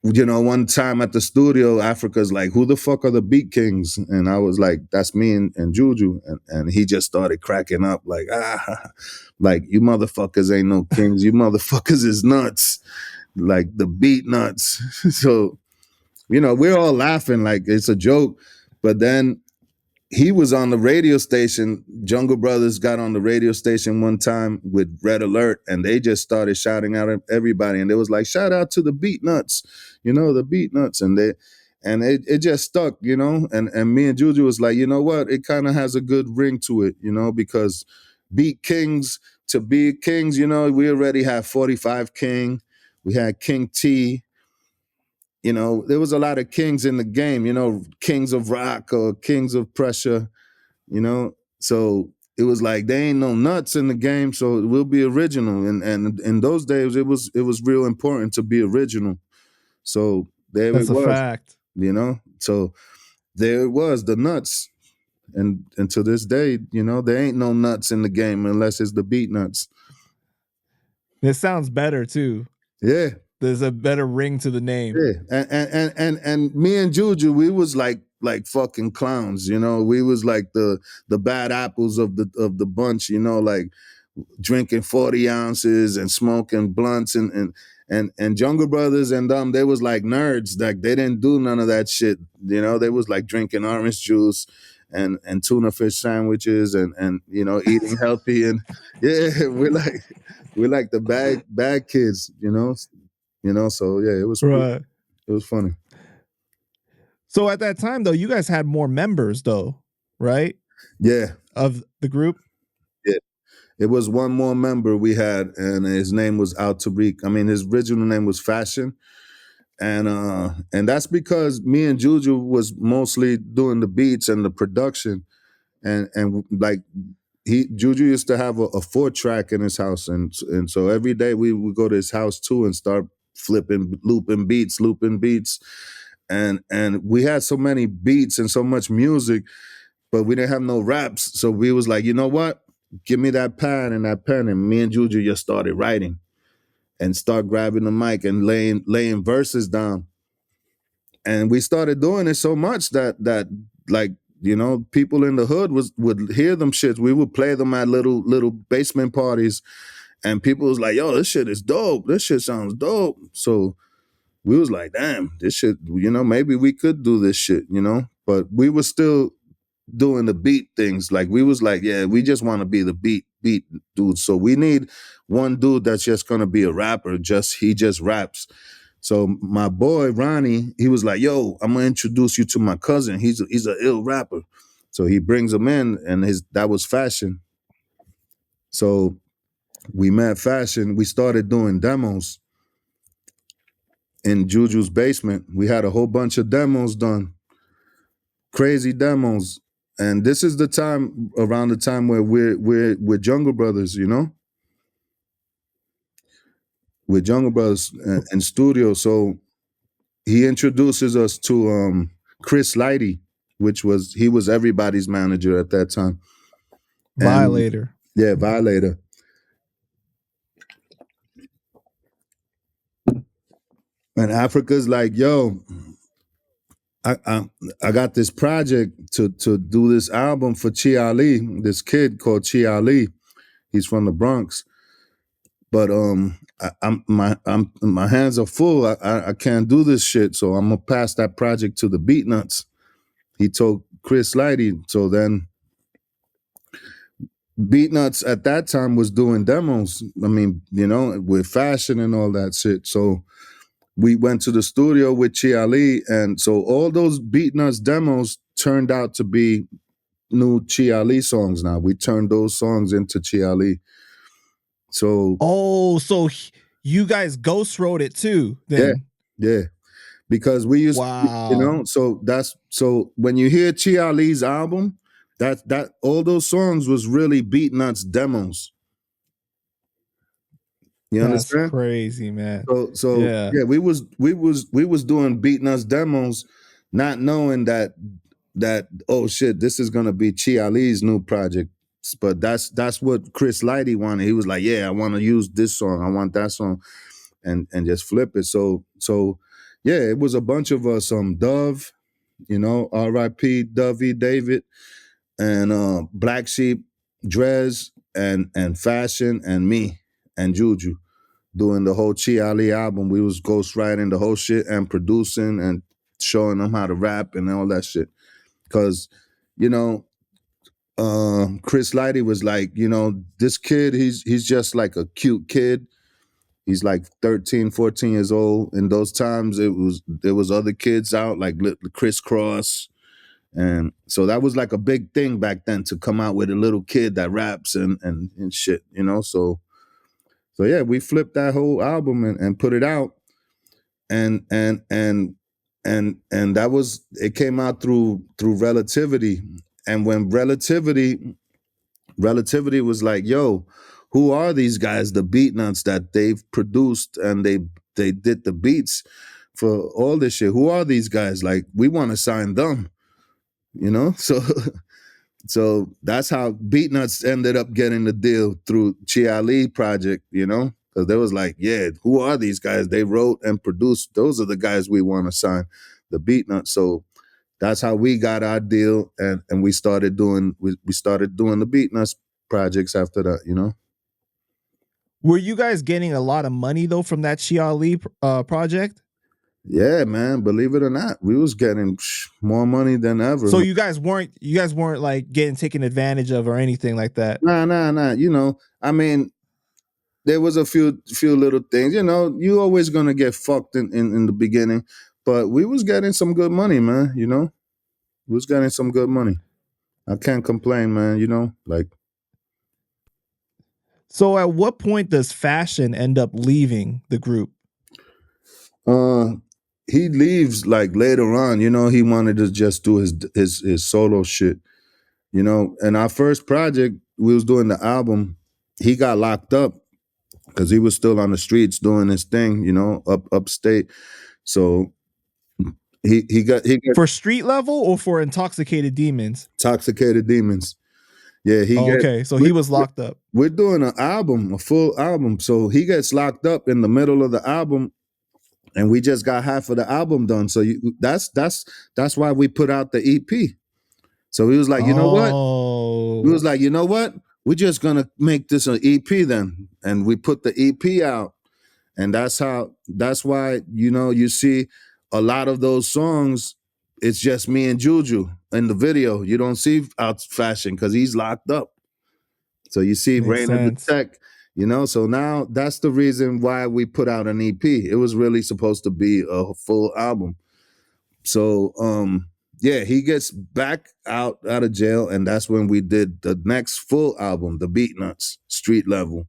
you know, one time at the studio, Africa's like, who the fuck are the Beat Kings? And I was like, that's me and JuJu. And he just started cracking up like, like, you motherfuckers ain't no kings. You motherfuckers is nuts. Like the Beatnuts. So, you know, we're all laughing like it's a joke. But then he was on the radio station. Jungle Brothers got on the radio station one time with Red Alert, and they just started shouting out at everybody. And they was like, shout out to the Beatnuts, you know, the Beatnuts. And it just stuck, you know. And me and JuJu was like, you know what? It kind of has a good ring to it, you know, because Beat Kings to be kings, you know, we already have 45 King. We had King T. You know, there was a lot of kings in the game, you know, kings of rock or kings of pressure, you know. So it was like they ain't no nuts in the game, so we'll be original. And in those days it was real important to be original. So there That's it a was, fact. you know. So there it was, the nuts. And to this day, you know, there ain't no nuts in the game unless it's the Beatnuts. It sounds better too. Yeah. There's a better ring to the name. Yeah, and me and JuJu, we was like fucking clowns, you know. We was like the bad apples of the bunch, you know, like drinking 40 ounces and smoking blunts and Jungle Brothers and them, they was like nerds, like they didn't do none of that shit, you know. They was like drinking orange juice and tuna fish sandwiches and you know, eating healthy. And yeah, we're like the bad kids, you know. You know, so yeah, it was cool. Right. It was funny. So at that time, though, you guys had more members, though, right? Yeah. Of the group? Yeah. It was one more member we had, and his name was Al Tariq. I mean, his original name was Fashion. And that's because me and JuJu was mostly doing the beats and the production. And like JuJu used to have a 4-track in his house. And so every day we would go to his house too and start looping beats. And we had so many beats and so much music, but we didn't have no raps. So we was like, you know what? Give me that pad and that pen. And me and JuJu just started writing and start grabbing the mic and laying verses down. And we started doing it so much that like, you know, people in the hood would hear them shits. We would play them at little basement parties, and people was like, yo, this shit is dope. This shit sounds dope. So we was like, damn, this shit, you know, maybe we could do this shit, you know. But we were still doing the beat things. Like we was like, yeah, we just want to be the beat dude. So we need one dude that's just gonna be a rapper. He just raps. So my boy Ronnie, he was like, yo, I'm gonna introduce you to my cousin. He's an ill rapper. So he brings him in, and that was Fashion. So we met Fashion. We started doing demos in JuJu's basement. We had a whole bunch of demos done. Crazy demos. And this is around the time where we're Jungle Brothers, you know? We're Jungle Brothers in studio. So he introduces us to Chris Lighty, he was everybody's manager at that time. Violator. Yeah, Violator. And Africa's like, yo, I got this project to do this album for Chi Ali, this kid called Chi Ali. He's from the Bronx. But my hands are full. I can't do this shit, so I'm gonna pass that project to the Beatnuts. He told Chris Lighty. So then Beatnuts at that time was doing demos. I mean, you know, with Fashion and all that shit. So we went to the studio with Chi Ali, and so all those Beatnuts demos turned out to be new Chi Ali songs. Now we turned those songs into Chi Ali. So you guys ghost wrote it too, then? Yeah. Because we used, you know, so when you hear Chi Ali's album, that all those songs was really Beatnuts demos. You That's understand? crazy, man. So Yeah. yeah, we was doing Beatnuts demos, not knowing that oh shit, this is gonna be Chi Ali's new project. But that's what Chris Lighty wanted. He was like, yeah, I want to use this song, I want that song, and just flip it. So yeah, it was a bunch of us, Dove, R.I.P. Dovey David, and Black Sheep, Drez, and Fashion, and me, and JuJu, doing the whole Chi Ali album. We was ghostwriting the whole shit and producing and showing them how to rap and all that shit. Cause, you know, Chris Lighty was like, this kid, he's just like a cute kid. He's like 13, 14 years old. In those times, there was other kids out like Chris Cross. And so that was like a big thing back then, to come out with a little kid that raps and shit, So yeah, we flipped that whole album and put it out. And that was, it came out through Relativity. And when Relativity was like, yo, who are these guys, the Beatnuts, that they've produced and they did the beats for all this shit? Who are these guys? Like, we want to sign them, So that's how Beatnuts ended up getting the deal through Chi Ali project, because they was like, yeah, who are these guys? They wrote and produced. Those are the guys we want to sign, the Beatnuts. So that's how we got our deal, and we started doing the Beatnuts projects after that. Were you guys getting a lot of money though from that Chi Ali project? Yeah, man. Believe it or not, we was getting more money than ever. So you guys weren't like getting taken advantage of or anything like that? Nah. I mean, there was a few little things. You always gonna get fucked in the beginning, but we was getting some good money, man. We was getting some good money. I can't complain, man. Like. So at what point does Fashion end up leaving the group? He leaves like later on. He wanted to just do his solo shit. And our first project, we was doing the album. He got locked up because he was still on the streets doing his thing. Upstate. So he got For street level or for Intoxicated Demons? Intoxicated Demons. Yeah, okay. So he was locked up. We're doing an album, a full album. So he gets locked up in the middle of the album, and we just got half of the album done. So that's why we put out the EP. So he was like, you know what? He was like, you know what? We're just gonna make this an EP then, and we put the EP out, and that's why you see a lot of those songs. It's just me and JuJu in the video. You don't see out Fashion because he's locked up. So you see Rain of the Tech, So now that's the reason why we put out an EP. It was really supposed to be a full album. So yeah, he gets back out of jail, and that's when we did the next full album, the Beatnuts, Street Level.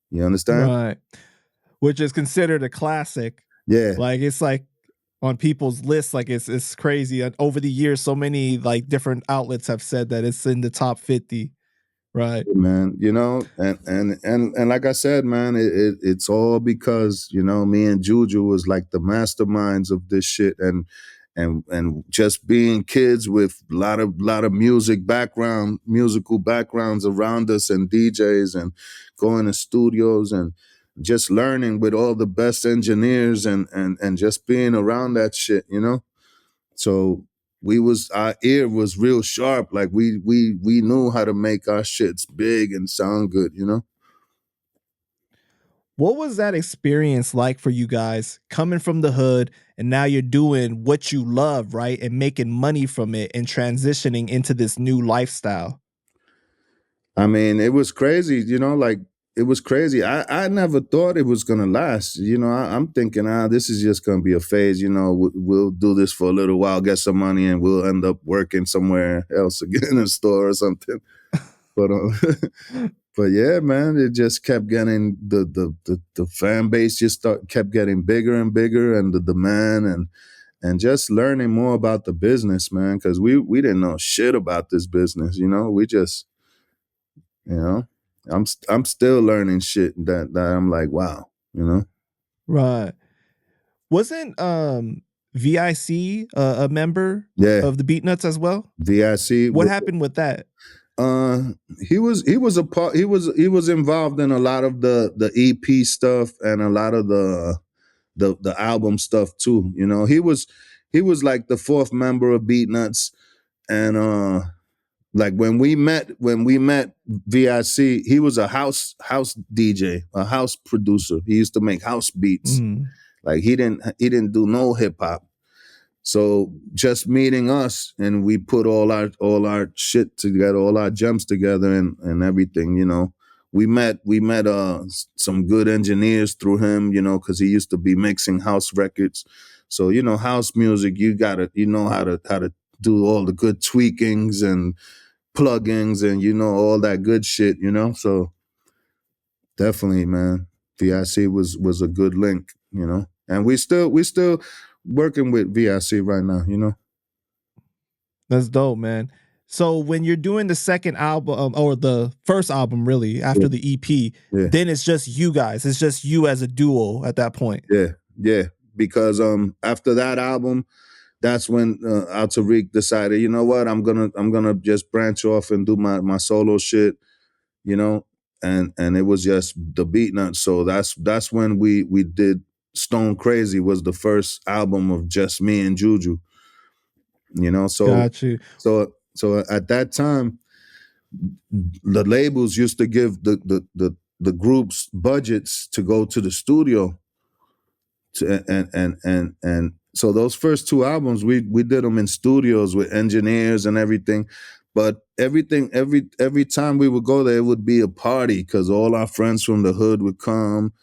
You understand? Right. Which is considered a classic. Yeah. Like it's like on people's lists, like it's crazy. Over the years, so many like different outlets have said that it's in the top 50. Right. Man, and like I said, man, it's all because, me and JuJu was like the masterminds of this shit, and just being kids with a lot of musical backgrounds around us, and DJs, and going to studios, and just learning with all the best engineers, and just being around that shit, So our ear was real sharp. Like we knew how to make our shits big and sound good, What was that experience like for you guys coming from the hood, and now you're doing what you love, right? And making money from it and transitioning into this new lifestyle? I mean, it was crazy, like it was crazy. I never thought it was gonna last. I'm thinking, this is just gonna be a phase. We'll do this for a little while, get some money, and we'll end up working somewhere else again, in a store or something. But but yeah, man, it just kept getting the fan base just kept getting bigger and bigger, and the demand, and just learning more about the business, man, because we didn't know shit about this business. We just, I'm still learning shit that I'm like, wow, you know. Right. Wasn't VIC a member Yeah, of the Beatnuts as well? VIC. What happened with that? Uh, he was a part. He was involved in a lot of the EP stuff and a lot of the album stuff too. You know, he was like the fourth member of Beatnuts, and like when we met VIC, he was a house DJ, a house producer. He used to make house beats. Mm. Like he didn't do no hip hop. So just meeting us, and we put all our shit together, all our gems together, and everything. You know, we met some good engineers through him. You know, because he used to be mixing house records. So you know, house music, you know how to do all the good tweakings and plugins, and you know all that good shit. You know, so definitely, man, VIC was a good link. You know, and we still working with VIC right now. You know. That's dope, man. So when you're doing the second album or the first album, really after the EP, then it's just you guys. It's just you as a duo at that point. Yeah. Because after that album, that's when Al Tariq decided, you know what, I'm gonna just branch off and do my solo shit, you know, and it was just the Beatnuts. So that's when we did Stone Crazy, was the first album of just me and JuJu. You know, so Got you. so at that time, the labels used to give the groups budgets to go to the studio, and so those first two albums we did them in studios with engineers and everything. But every time we would go there, it would be a party because all our friends from the hood would come.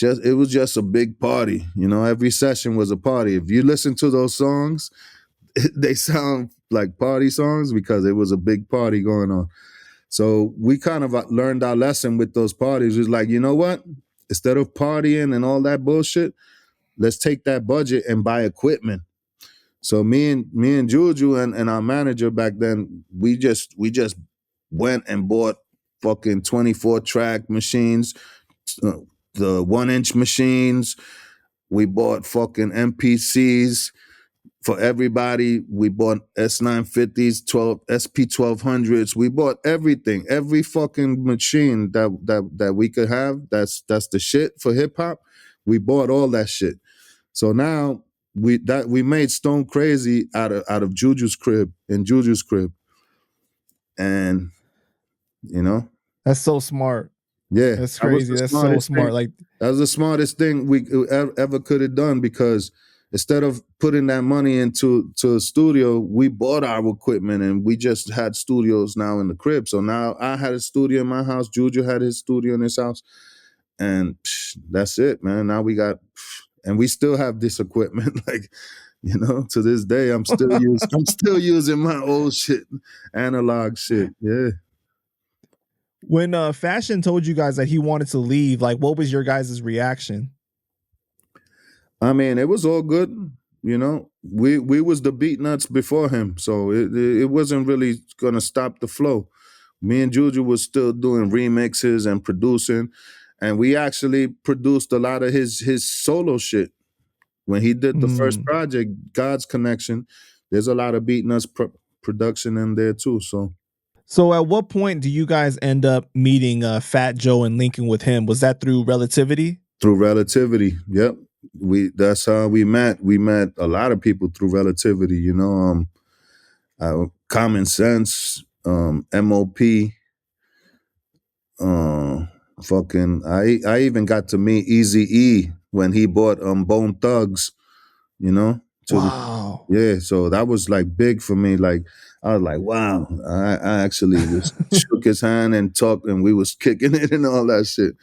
It was just a big party, you know. Every session was a party. If you listen to those songs, they sound like party songs because it was a big party going on. So we kind of learned our lesson with those parties. It was like, you know what? Instead of partying and all that bullshit, let's take that budget and buy equipment. So me and JuJu and our manager back then, we just went and bought fucking 24 track machines, the 1-inch machines. We bought fucking MPCs for everybody. We bought S950s, SP1200s. We bought everything, every fucking machine that we could have. That's the shit for hip hop. We bought all that shit. So now we made Stone Crazy out of JuJu's crib, in JuJu's crib, and you know, that's so smart. Yeah, that's crazy. That's so smart. Like that was the smartest thing we ever could have done, because instead of putting that money into a studio, we bought our equipment and we just had studios now in the crib. So now I had a studio in my house, JuJu had his studio in his house, and that's it, man. Now we got, and we still have this equipment, like, you know, to this day, I'm still using my old shit, analog shit. Yeah. When Fashion told you guys that he wanted to leave, like, what was your guys' reaction? I mean, it was all good. You know, we was the Beatnuts before him, so it wasn't really gonna stop the flow. Me and JuJu was still doing remixes and producing, and we actually produced a lot of his solo shit. When he did the first project, God's Connection, there's a lot of Beatnuts production in there too. So at what point do you guys end up meeting Fat Joe and linking with him? Was that through Relativity? Through Relativity, yep. That's how we met. We met a lot of people through Relativity, you know. Common Sense, MOP, fucking. I even got to meet Eazy-E when he bought Bone Thugs, you know. Wow. Yeah, so that was like big for me. Like I was like, wow. I actually was shook his hand and talked, and we was kicking it and all that shit.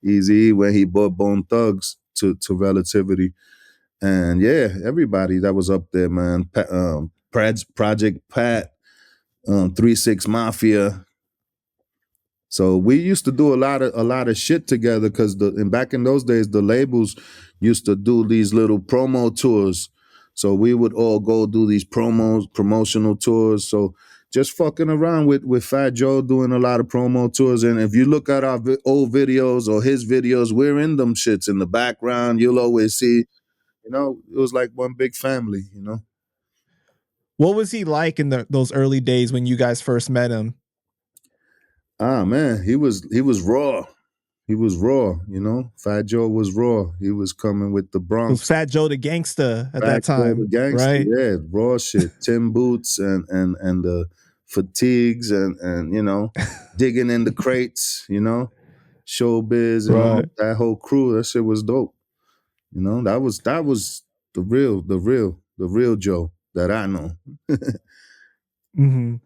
Eazy-E when he bought Bone Thugs to Relativity. And yeah, everybody that was up there, man. Project Pat, 3-6 Mafia. So we used to do a lot of shit together, because back in those days, the labels used to do these little promo tours. So we would all go do these promotional tours. So just fucking around with Fat Joe, doing a lot of promo tours. And if you look at our old videos or his videos, we're in them shits in the background. You'll always see, you know, it was like one big family, you know. What was he like in those early days when you guys first met him? Ah man, he was raw. He was raw, you know. Fat Joe was raw. He was coming with the It was Bronx. Fat Joe the gangster at that Fat Joe the time, gangster, right? yeah, raw shit. Tim boots and the fatigues and you know, digging in the crates, you know, showbiz and all Right. that whole crew. That shit was dope. You know, that was the real Joe that I know. Mm-hmm.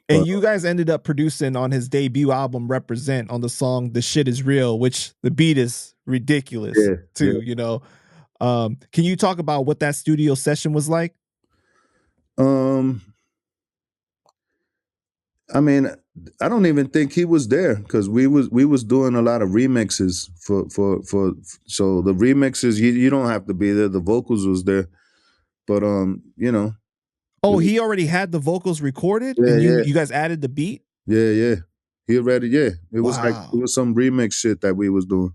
But And you guys ended up producing on his debut album Represent on the song The Shit Is Real, which the beat is ridiculous yeah, too, you know. Can you talk about what that studio session was like? I mean, I don't even think he was there because we was doing a lot of remixes for so the remixes you don't have to be there. The vocals was there, but you know, Oh, he already had the vocals recorded yeah, and yeah, you guys added the beat? yeah. He already, yeah. It was like it Wow. was some remix shit that we was doing.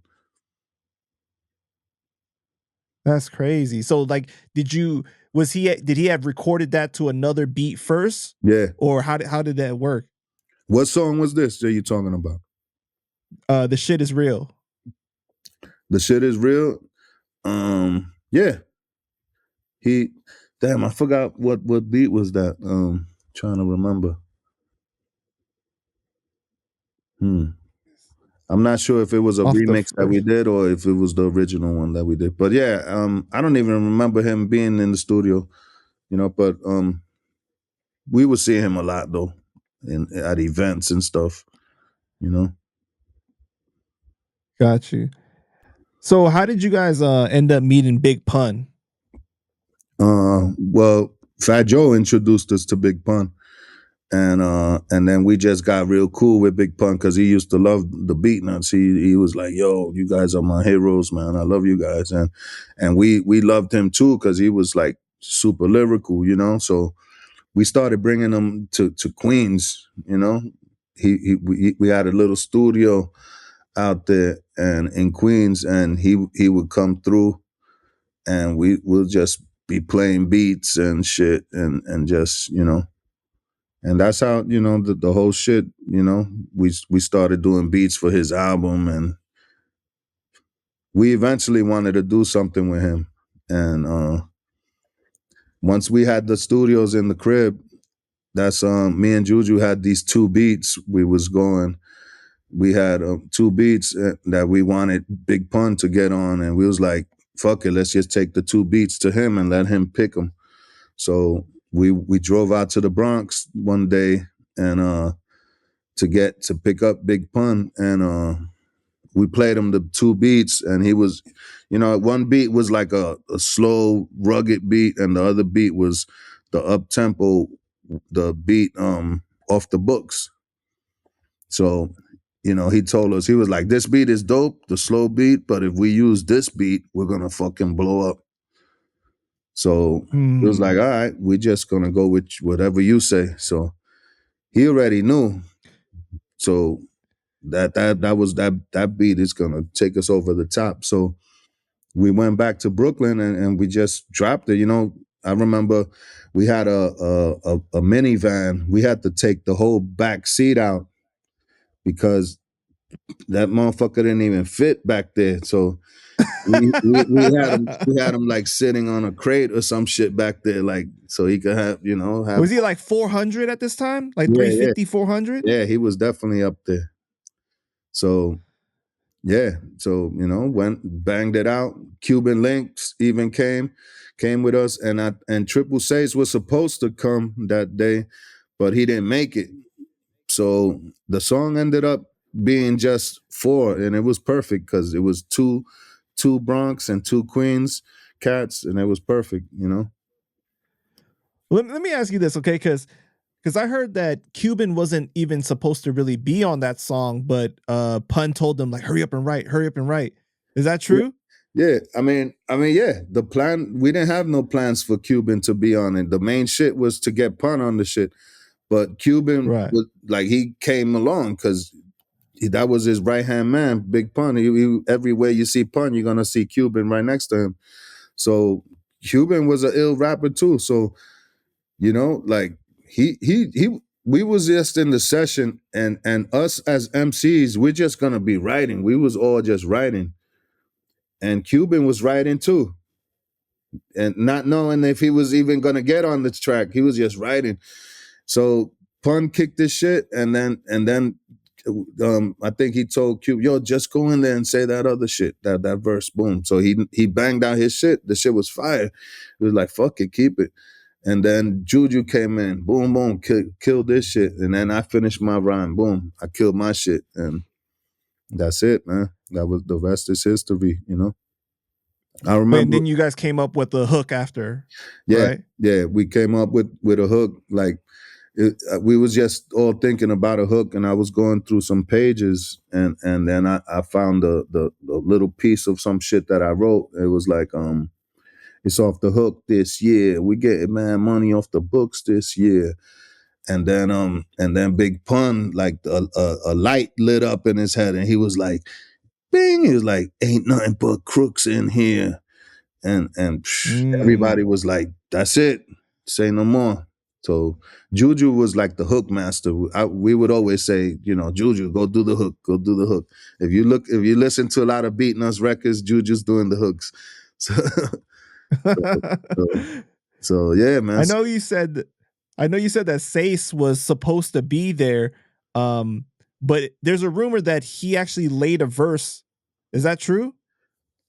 That's crazy. So like did he have recorded that to another beat first? Yeah. Or how did that work? What song was this that you talking about? The Shit Is Real. The Shit Is Real. Yeah. He, damn, I forgot what beat was that. Trying to remember. I'm not sure if it was a Off the remix that we first. did or if it was the original one that we did. But yeah, I don't even remember him being in the studio, you know, but we would see him a lot though at events and stuff, you know. Got you. So how did you guys end up meeting Big Pun? Well, Fat Joe introduced us to Big Pun. And then we just got real cool with Big Pun because he used to love the Beatnuts. He was like, "Yo, you guys are my heroes, man. I love you guys." And we loved him too because he was like super lyrical, you know. So we started bringing him to Queens, you know. We had a little studio out there and in Queens, and he would come through, and we will just be playing beats and shit, and just, you know. And that's how, you know, the whole shit, you know, we started doing beats for his album, and we eventually wanted to do something with him. And once we had the studios in the crib, that's me and JuJu had these two beats we had 2 beats that we wanted Big Pun to get on, and we was like, fuck it, let's just take the 2 beats to him and let him pick them. So we drove out to the Bronx one day and to pick up Big Pun, and we played him the 2 beats, and he was, you know, one beat was like a slow, rugged beat, and the other beat was the up tempo, the beat off the books. So, you know, he told us, he was like, this beat is dope, the slow beat, but if we use this beat, we're gonna fucking blow up. So it was like, all right, we're just gonna go with whatever you say. So he already knew. So that beat is gonna take us over the top. So we went back to Brooklyn and we just dropped it. You know, I remember we had a minivan. We had to take the whole back seat out because that motherfucker didn't even fit back there. So we had him like sitting on a crate or some shit back there, like so he could have, you know, have. Was he like 400 at this time? Like Yeah, 350, 400? yeah, he was definitely up there. So yeah, so you know, went banged it out. Cuban Links even came with us, and Triple Six was supposed to come that day, but he didn't make it. So the song ended up being just 4, and it was perfect because it was two Bronx and 2 Queens cats, and it was perfect, you know. Let me ask you this, okay? Because I heard that Cuban wasn't even supposed to really be on that song, but Pun told them like, hurry up and write. Is that true? Yeah, I mean, yeah. The plan, we didn't have no plans for Cuban to be on it. The main shit was to get Pun on the shit. But Cuban Right. was like, he came along because that was his right hand man, Big Pun. Everywhere you see Pun, you're gonna see Cuban right next to him. So Cuban was an ill rapper too. So like he we was just in the session, and us as MCs, we're just gonna be writing. We was all just writing, and Cuban was writing too, and not knowing if he was even gonna get on the track. He was just writing. So Pun kicked this shit, and then I think he told Cube, "Yo, just go in there and say that other shit, that verse." Boom. So he banged out his shit. The shit was fire. It was like, fuck it, keep it. And then JuJu came in, boom, boom, killed this shit. And then I finished my rhyme, boom, I killed my shit, and that's it, man. That was, the rest is history. I And remember. then you guys came up with the hook after, Yeah, right? yeah, we came up with a hook. Like we was just all thinking about a hook, and I was going through some pages, and then I found the little piece of some shit that I wrote. It was like, it's off the hook this year. We getting mad money off the books this year. And then Big Pun, like a light lit up in his head, and he was like, bing, he was like, ain't nothing but crooks in here. And everybody was like, that's it, say no more. So JuJu was like the hook master. We would always say, JuJu, go do the hook, go do the hook. If you listen to a lot of Beatnuts records, JuJu's doing the hooks. So yeah, man. I know you said that Sace was supposed to be there, but there's a rumor that he actually laid a verse. Is that true?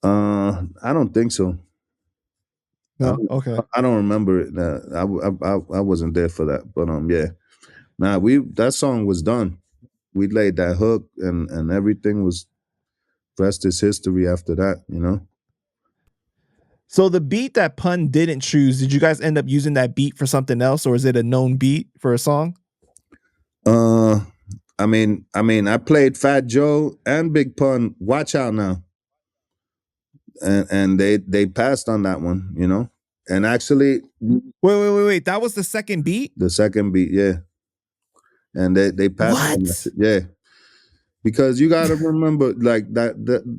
I don't think so. No. Okay. I don't remember it. I wasn't there for that, but yeah. Nah, that song was done. We laid that hook, and everything was, rest is history after that. So the beat that Pun didn't choose, did you guys end up using that beat for something else, or is it a known beat for a song? I mean, I played Fat Joe and Big Pun, Watch Out Now, and they passed on that one, And actually, wait, that was the second beat? The second beat, yeah. And they passed on that shit, yeah. Because you gotta remember, like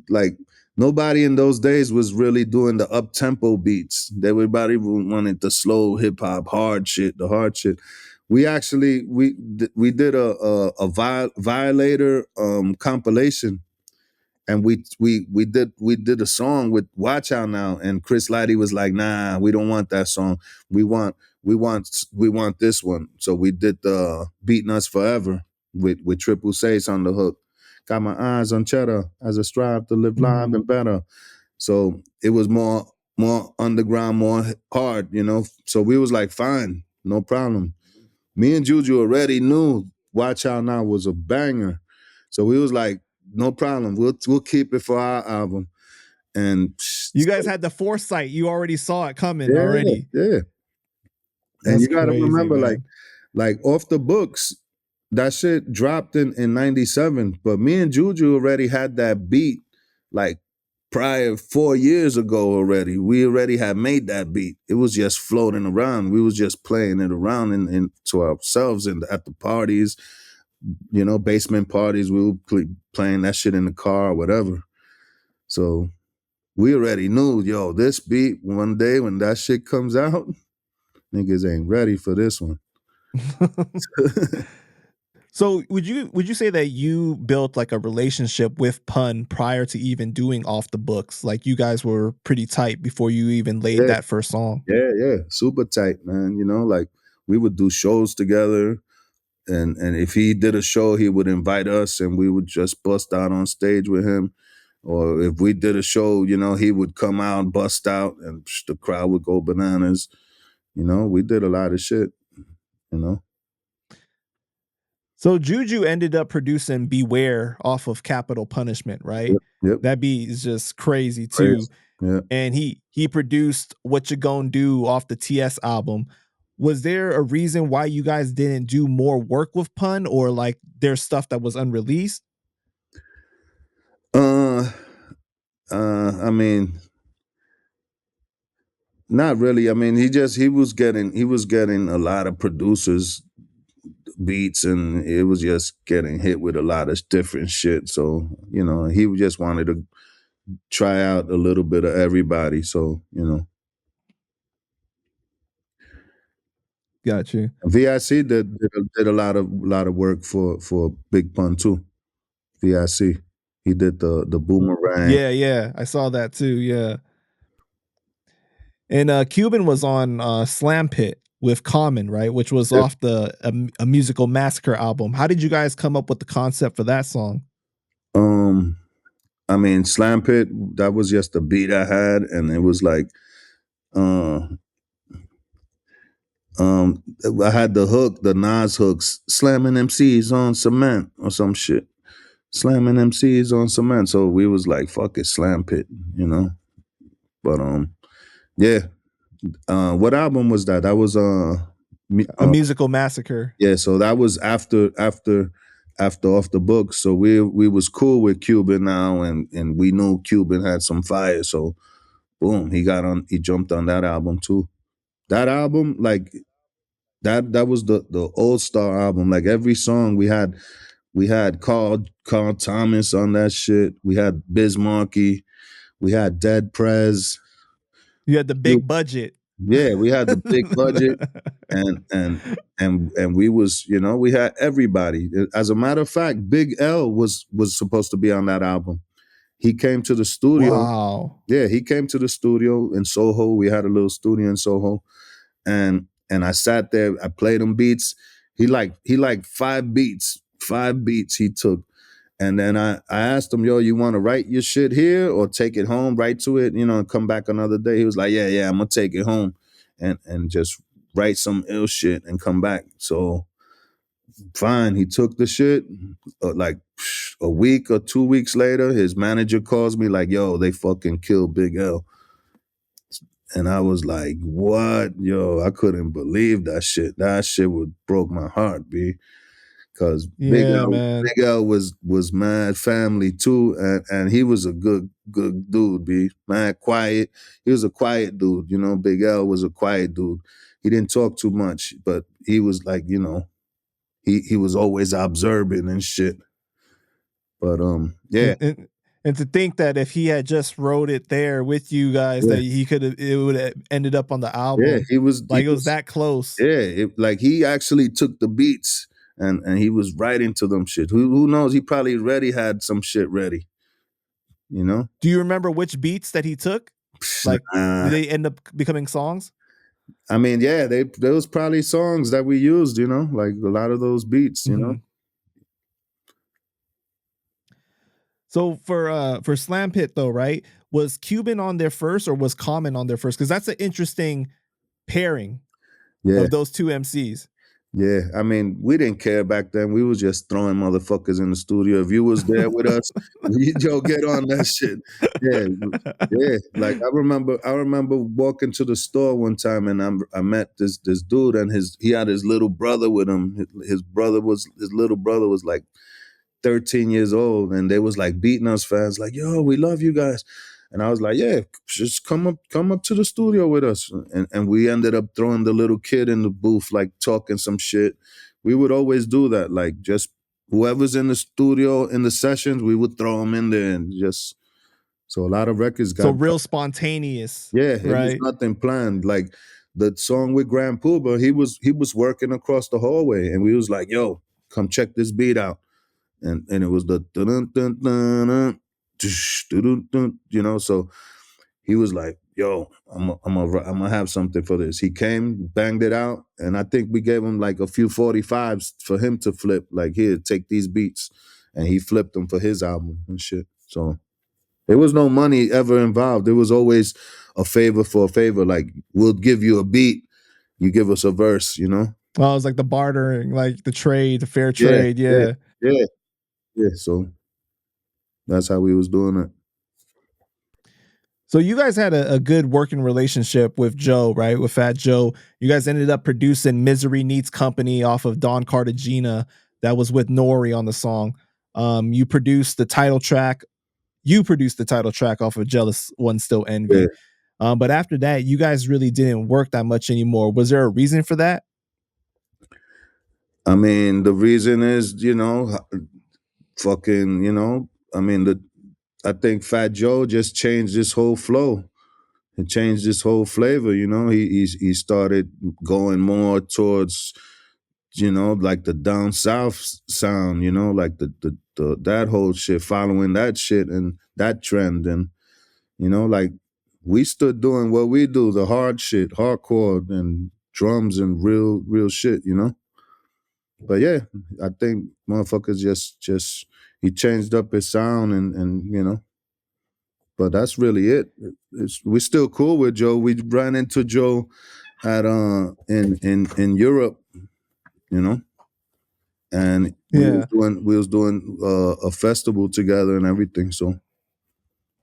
like nobody in those days was really doing the up tempo beats. Everybody wanted the slow hip hop, hard shit, the hard shit. We actually we did a Violator compilation, and we did a song with Watch Out Now, and Chris Lighty was like, nah, we don't want that song. We want this one. So we did the Beatnuts Forever with Triple Sace on the hook. Got my eyes on cheddar as I strive to live live and better. So it was more underground, more hard, So we was like, fine, no problem. Me and JuJu already knew Watch Out Now was a banger. So we was like, no problem. We'll keep it for our album. And you guys had the foresight. You already saw it coming already. Yeah. And you gotta remember, man. like off the books, that shit dropped in 97. But me and JuJu already had that beat like prior 4 years ago already. We already had made that beat. It was just floating around. We was just playing it around in to ourselves and at the parties, basement parties. We were playing that shit in the car or whatever. So we already knew, yo, this beat, one day when that shit comes out, niggas ain't ready for this one. So would you say that you built like a relationship with Pun prior to even doing Off the Books? Like you guys were pretty tight before you even laid that first song? Yeah, super tight, man. Like we would do shows together, and if he did a show, he would invite us, and we would just bust out on stage with him. Or if we did a show, he would come out, bust out, and the crowd would go bananas. We did a lot of shit, So JuJu ended up producing Beware off of Capital Punishment, right? Yep. That beat is just crazy too. Yeah. And he produced What You Gonna Do off the TS album. Was there a reason why you guys didn't do more work with Pun, or like there's stuff that was unreleased? I mean, not really. I mean, he was getting a lot of producers beats, and it was just getting hit with a lot of different shit. So, you know, he just wanted to try out a little bit of everybody. So, you know. Got you. VIC did a lot of work for Big Pun too. VIC. He did the boomerang. Yeah, I saw that too. Yeah. And Cuban was on Slam Pit with Common, right? Which was off the a Musical Massacre album. How did you guys come up with the concept for that song? I mean, Slam Pit, that was just a beat I had, and it was like I had the hook, the Nas hooks, slamming MCs on cement or some shit. Slamming MCs on cement. So we was like, fuck it, Slam Pit, you know. But yeah. What album was that? That was A Musical Massacre. Yeah, so that was after Off the Books. So we was cool with Cuban now, and we knew Cuban had some fire. So boom, he jumped on that album too. That album, like that was the Old Star album. Like every song we had Carl Thomas on that shit. We had Bismarcky. We had Dead Prez. You had the big budget. Yeah, we had the big budget, and we was, you know, we had everybody. As a matter of fact, Big L was supposed to be on that album. He came to the studio. Wow. Yeah, he came to the studio in Soho. We had a little studio in Soho, and I sat there. I played him beats. He liked 5 beats. 5 beats he took. And then I asked him, yo, you want to write your shit here or take it home, write to it, you know, and come back another day? He was like, yeah, I'm going to take it home and just write some ill shit and come back. So fine, he took the shit. Like a week or 2 weeks later, his manager calls me like, yo, they fucking killed Big L. And I was like, what? Yo, I couldn't believe that shit. That shit broke my heart, B. Because Big L was mad family too, and he was a good dude, B. Mad quiet. He was a quiet dude, you know. Big L was a quiet dude. He didn't talk too much, but he was like, you know, he was always observing and shit. But yeah. And to think that if he had just wrote it there with you guys, that it would have ended up on the album. Yeah, it was that close. Yeah, he actually took the beats and he was writing to them shit. Who knows? He probably already had some shit ready. You know? Do you remember which beats that he took? Like, did they end up becoming songs? I mean, yeah, there was probably songs that we used, you know, like a lot of those beats, you know. So for Slam Pit though, right? Was Cuban on there first or was Common on there first? Because that's an interesting pairing of those two MCs. Yeah, I mean, we didn't care back then. We was just throwing motherfuckers in the studio. If you was there with us, yo, get on that shit. Yeah. Like I remember walking to the store one time and I met this dude and he had his little brother with him. His little brother was like 13 years old, and they was like Beatnuts fans, like, yo, we love you guys. And I was like, yeah, just come up to the studio with us. And we ended up throwing the little kid in the booth, like talking some shit. We would always do that. Like just whoever's in the studio in the sessions, we would throw them in there and just, so a lot of records got. So real spontaneous. Yeah, it right? was nothing planned. Like the song with Grand Puba, he was working across the hallway and we was like, yo, come check this beat out. And it was the you know, so he was like, yo, I'm gonna have something for this. He came, banged it out, and I think we gave him like a few 45s for him to flip, like, here, take these beats. And he flipped them for his album and shit. So there was no money ever involved. There was always a favor for a favor. Like, we'll give you a beat, you give us a verse, you know? Well, it was like the bartering, like the trade, the fair trade. Yeah. So that's how we was doing it. So you guys had a good working relationship with Joe, right? With Fat Joe. You guys ended up producing Misery Needs Company off of Don Cartagena. That was with Nori on the song. You produced the title track. Off of Jealous One Still Envy. Yeah. But after that, you guys really didn't work that much anymore. Was there a reason for that? I mean, the reason is, fucking, I mean, I think Fat Joe just changed this whole flow. It changed this whole flavor. He started going more towards, like the down south sound. Like the that whole shit, following that shit and that trend, and like we stood doing what we do, the hard shit, hardcore and drums and real shit. But yeah, I think motherfuckers just he changed up his sound and. But that's really it. We're still cool with Joe. We ran into Joe at in Europe, and Yeah. we was doing a festival together and everything. So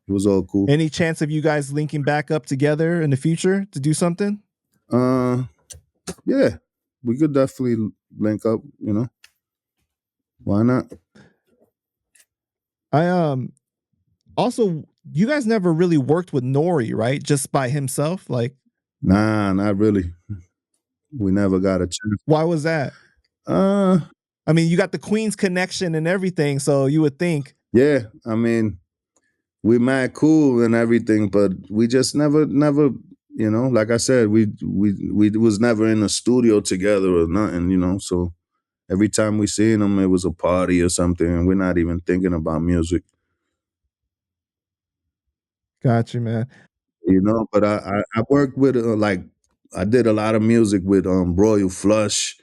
it was all cool. Any chance of you guys linking back up together in the future to do something? Yeah, we could definitely link up. Why not? I also, you guys never really worked with Nori, right? Just by himself, like. Nah, not really. We never got a chance. Why was that? I mean, you got the Queens connection and everything, so you would think. Yeah, I mean, we mad cool and everything, but we just never, like I said, we was never in a studio together or nothing, so every time we seen them, it was a party or something, and we're not even thinking about music. Got you, man. But I worked with, I did a lot of music with Royal Flush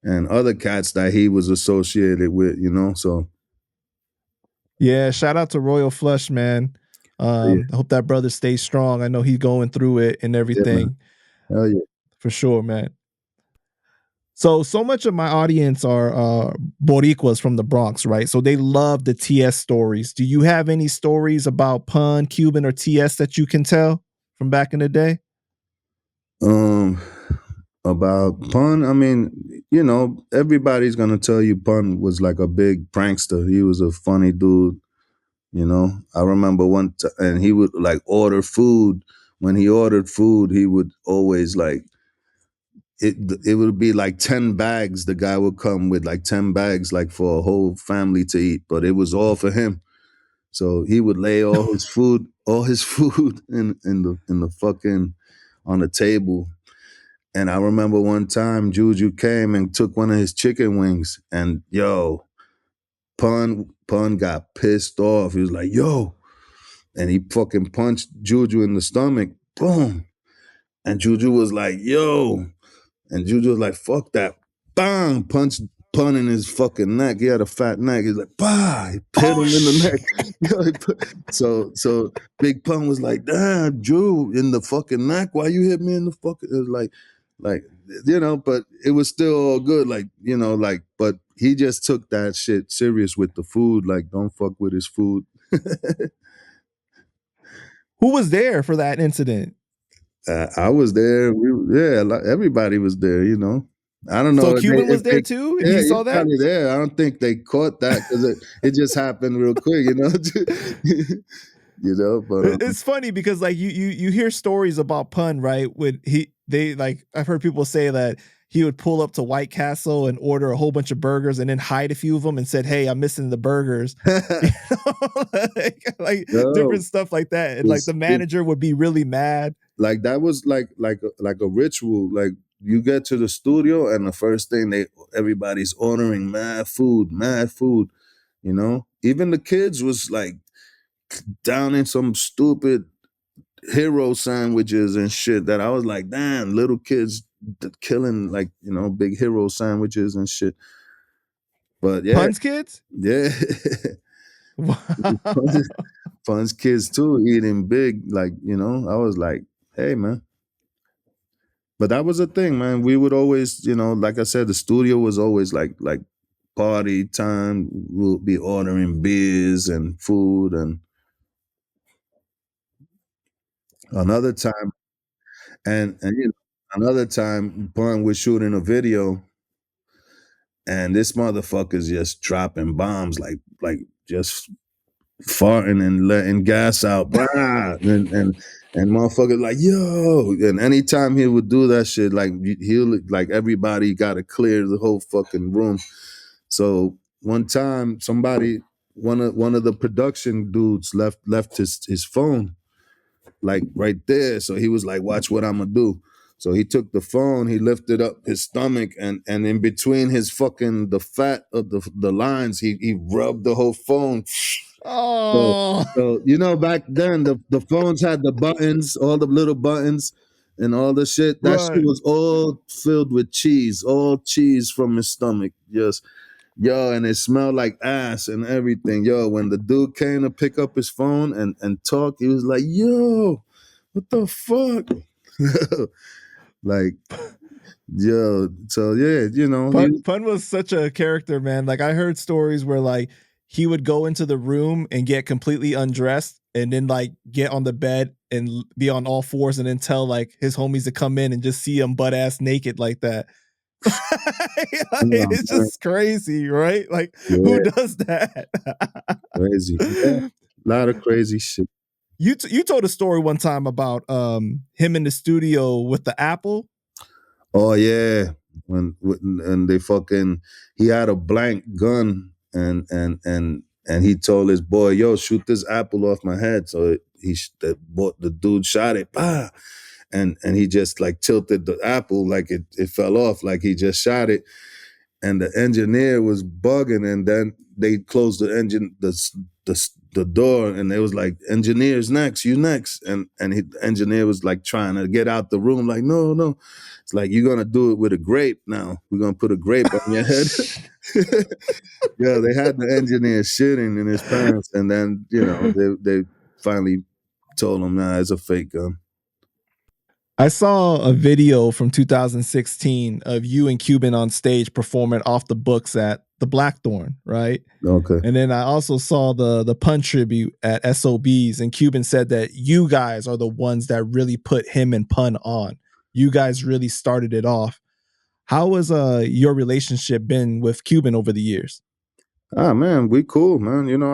and other cats that he was associated with, so. Yeah, shout out to Royal Flush, man. I hope that brother stays strong. I know he's going through it and everything. Yeah, hell yeah. For sure, man. So much of my audience are Boricuas from the Bronx, right? So they love the TS stories. Do you have any stories about Pun, Cuban, or TS that you can tell from back in the day? About Pun, I mean, everybody's gonna tell you Pun was like a big prankster. He was a funny dude. I remember and he would like order food. When he ordered food, he would always like it would be like 10 bags. The guy would come with like 10 bags, like for a whole family to eat, but it was all for him. So he would lay all his food in the fucking on the table. And I remember one time JuJu came and took one of his chicken wings, and Pun got pissed off. He was like, yo. And he fucking punched JuJu in the stomach. Boom. And JuJu was like, yo. And JuJu was like, fuck that. Bang. Punched Pun in his fucking neck. He had a fat neck. He's like, bah. He hit him in the neck. So Big Pun was like, damn, Drew, in the fucking neck. Why you hit me in the fucking... It was like, but it was still all good. But he just took that shit serious with the food. Like, don't fuck with his food. Who was there for that incident? I was there. Everybody was there. I don't know. So Cuban was there too, and he saw that. Probably there. I don't think they caught that because it just happened real quick. But it's funny because like you hear stories about Pun, right? I've heard people say that he would pull up to White Castle and order a whole bunch of burgers and then hide a few of them and said, "Hey, I'm missing the burgers." Different stuff like that. And like the manager would be really mad. Like that was like a ritual. Like you get to the studio and the first thing everybody's ordering mad food. Even the kids was like down in some stupid hero sandwiches and shit that I was like, damn, little kids killing like, big hero sandwiches and shit. But yeah. Pun's kids? Yeah. Wow. Pun's kids too, eating big, like, I was like, hey man. But that was a thing, man. We would always, like I said, the studio was always like party time. We'll be ordering beers and food. And another time, another time, Pun was shooting a video, and this motherfucker's just dropping bombs, like just farting and letting gas out, and And motherfucker like, yo. And anytime he would do that shit, like he'll like everybody gotta clear the whole fucking room. So one time one of the production dudes left his phone like right there. So he was like, watch what I'm gonna do. So he took the phone, he lifted up his stomach, and in between his fucking the fat of the lines, he rubbed the whole phone. So, Oh, so you know, back then the phones had the buttons, all the little buttons and all the shit. That shit right. was all filled with cheese, all cheese from his stomach. Just yo, and it smelled like ass and everything. Yo, when the dude came to pick up his phone and talk, he was like, yo, what the fuck? Like, yo, so yeah, you know, Pun was such a character, man. Like I heard stories where like he would go into the room and get completely undressed and then like get on the bed and be on all fours and then tell like his homies to come in and just see him butt ass naked like that. oh, It's man, just crazy, right? Like who yeah, does that? crazy. Yeah, a lot of crazy shit. You told a story one time about him in the studio with the apple. Oh yeah, and they fucking he had a blank gun and he told his boy, yo, shoot this apple off my head. So the dude shot it, bah, and he just like tilted the apple like it fell off, like he just shot it. And the engineer was bugging, and then they closed the door, and they was like, engineer's next, you next. And the engineer was like trying to get out the room, like, no. It's like, you're gonna do it with a grape now. We're gonna put a grape on your head. Yeah, they had the engineer shitting in his pants, and then, you know, they finally told him, nah, it's a fake gun. I saw a video from 2016 of you and Cuban on stage performing off the books at the Blackthorn, right? Okay. And then I also saw the pun tribute at SOBs, and Cuban said that you guys are the ones that really put him and pun on. You guys really started it off. How has your relationship been with Cuban over the years? Ah man, we cool, man. You know,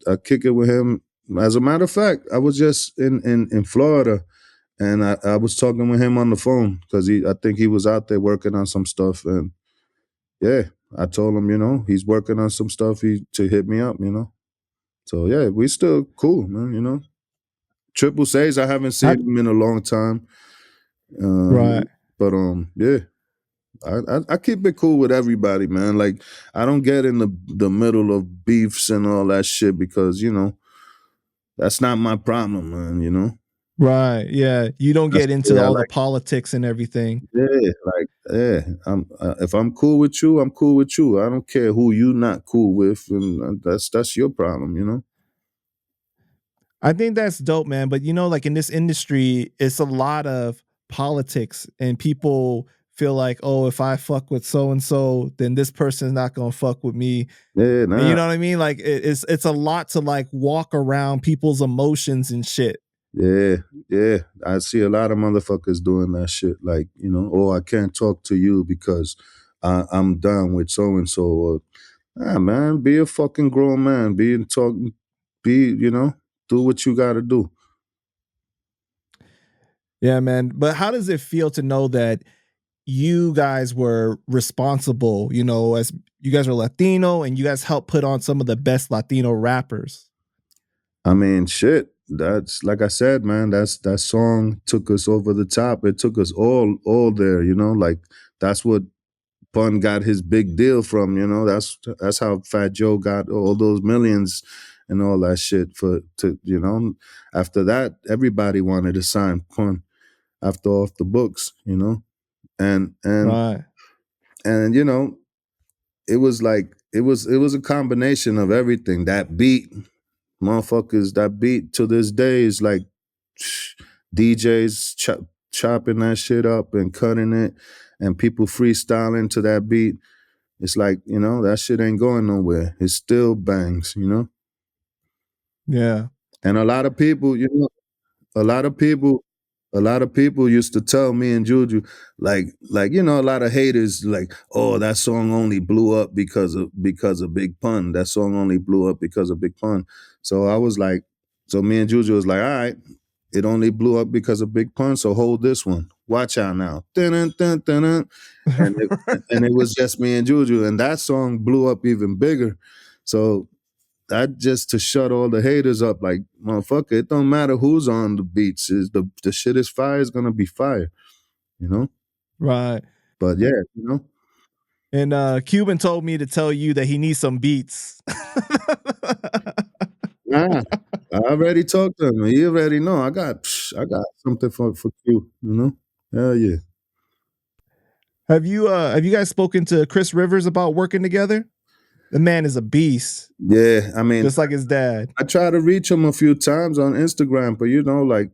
I kick it with him. As a matter of fact, I was just in Florida, and I was talking with him on the phone because I think he was out there working on some stuff, and yeah, I told him, you know, he's working on some stuff to hit me up, you know. So yeah, we still cool, man. You know, Triple Says I haven't How, seen him in a long time, right. but yeah. I keep it cool with everybody, man. Like I don't get in the middle of beefs and all that shit because, you know, that's not my problem, man, you know. Right. Yeah. You don't That's get the into way I all the like politics and everything. I'm if I'm cool with you, I'm cool with you. I don't care who you not cool with, and that's your problem, you know. I think that's dope, man. But you know, like in this industry, it's a lot of politics, and people feel like, oh, if I fuck with so and so, then this person's not gonna fuck with me. Yeah, And nah. you know what I mean? Like it's a lot to like walk around people's emotions and shit. Yeah. I see a lot of motherfuckers doing that shit. Like, you know, oh, I can't talk to you because I'm done with so and so. Or, man, be a fucking grown man. You know, do what you got to do. Yeah, man. But how does it feel to know that you guys were responsible, you know, as you guys are Latino and you guys helped put on some of the best Latino rappers? I mean, shit. That's like I said, man. That song took us over the top. It took us all there. You know, like that's what Pun got his big deal from. You know, that's how Fat Joe got all those millions and all that shit. You know, after that, everybody wanted to sign Pun after Off the Books. You know, and Right. you know, it was like it was a combination of everything. That beat. Motherfuckers, that beat to this day is like DJs chopping that shit up and cutting it, and people freestyling to that beat. It's like, you know, that shit ain't going nowhere. It still bangs, you know? Yeah. And a lot of people, you know, a lot of people used to tell me and JuJu, like, you know, a lot of haters like, oh, that song only blew up because of Big Pun. That song only blew up because of Big Pun. So I was like, so me and JuJu was like, all right, it only blew up because of Big Pun. So hold this one. Watch out now. Dun, dun, dun, dun. And it was just me and JuJu, and that song blew up even bigger. So that just to shut all the haters up, like, motherfucker, it don't matter who's on the beats. Is the shit is fire, is gonna be fire, you know? Right. But yeah, you know. And Cuban told me to tell you that he needs some beats. Nah, I already talked to him. He already know. I got something for Q, you know? Hell yeah. Have you guys spoken to Chris Rivers about working together? The man is a beast. Yeah, I mean, just like his dad. I tried to reach him a few times on Instagram, but you know, like,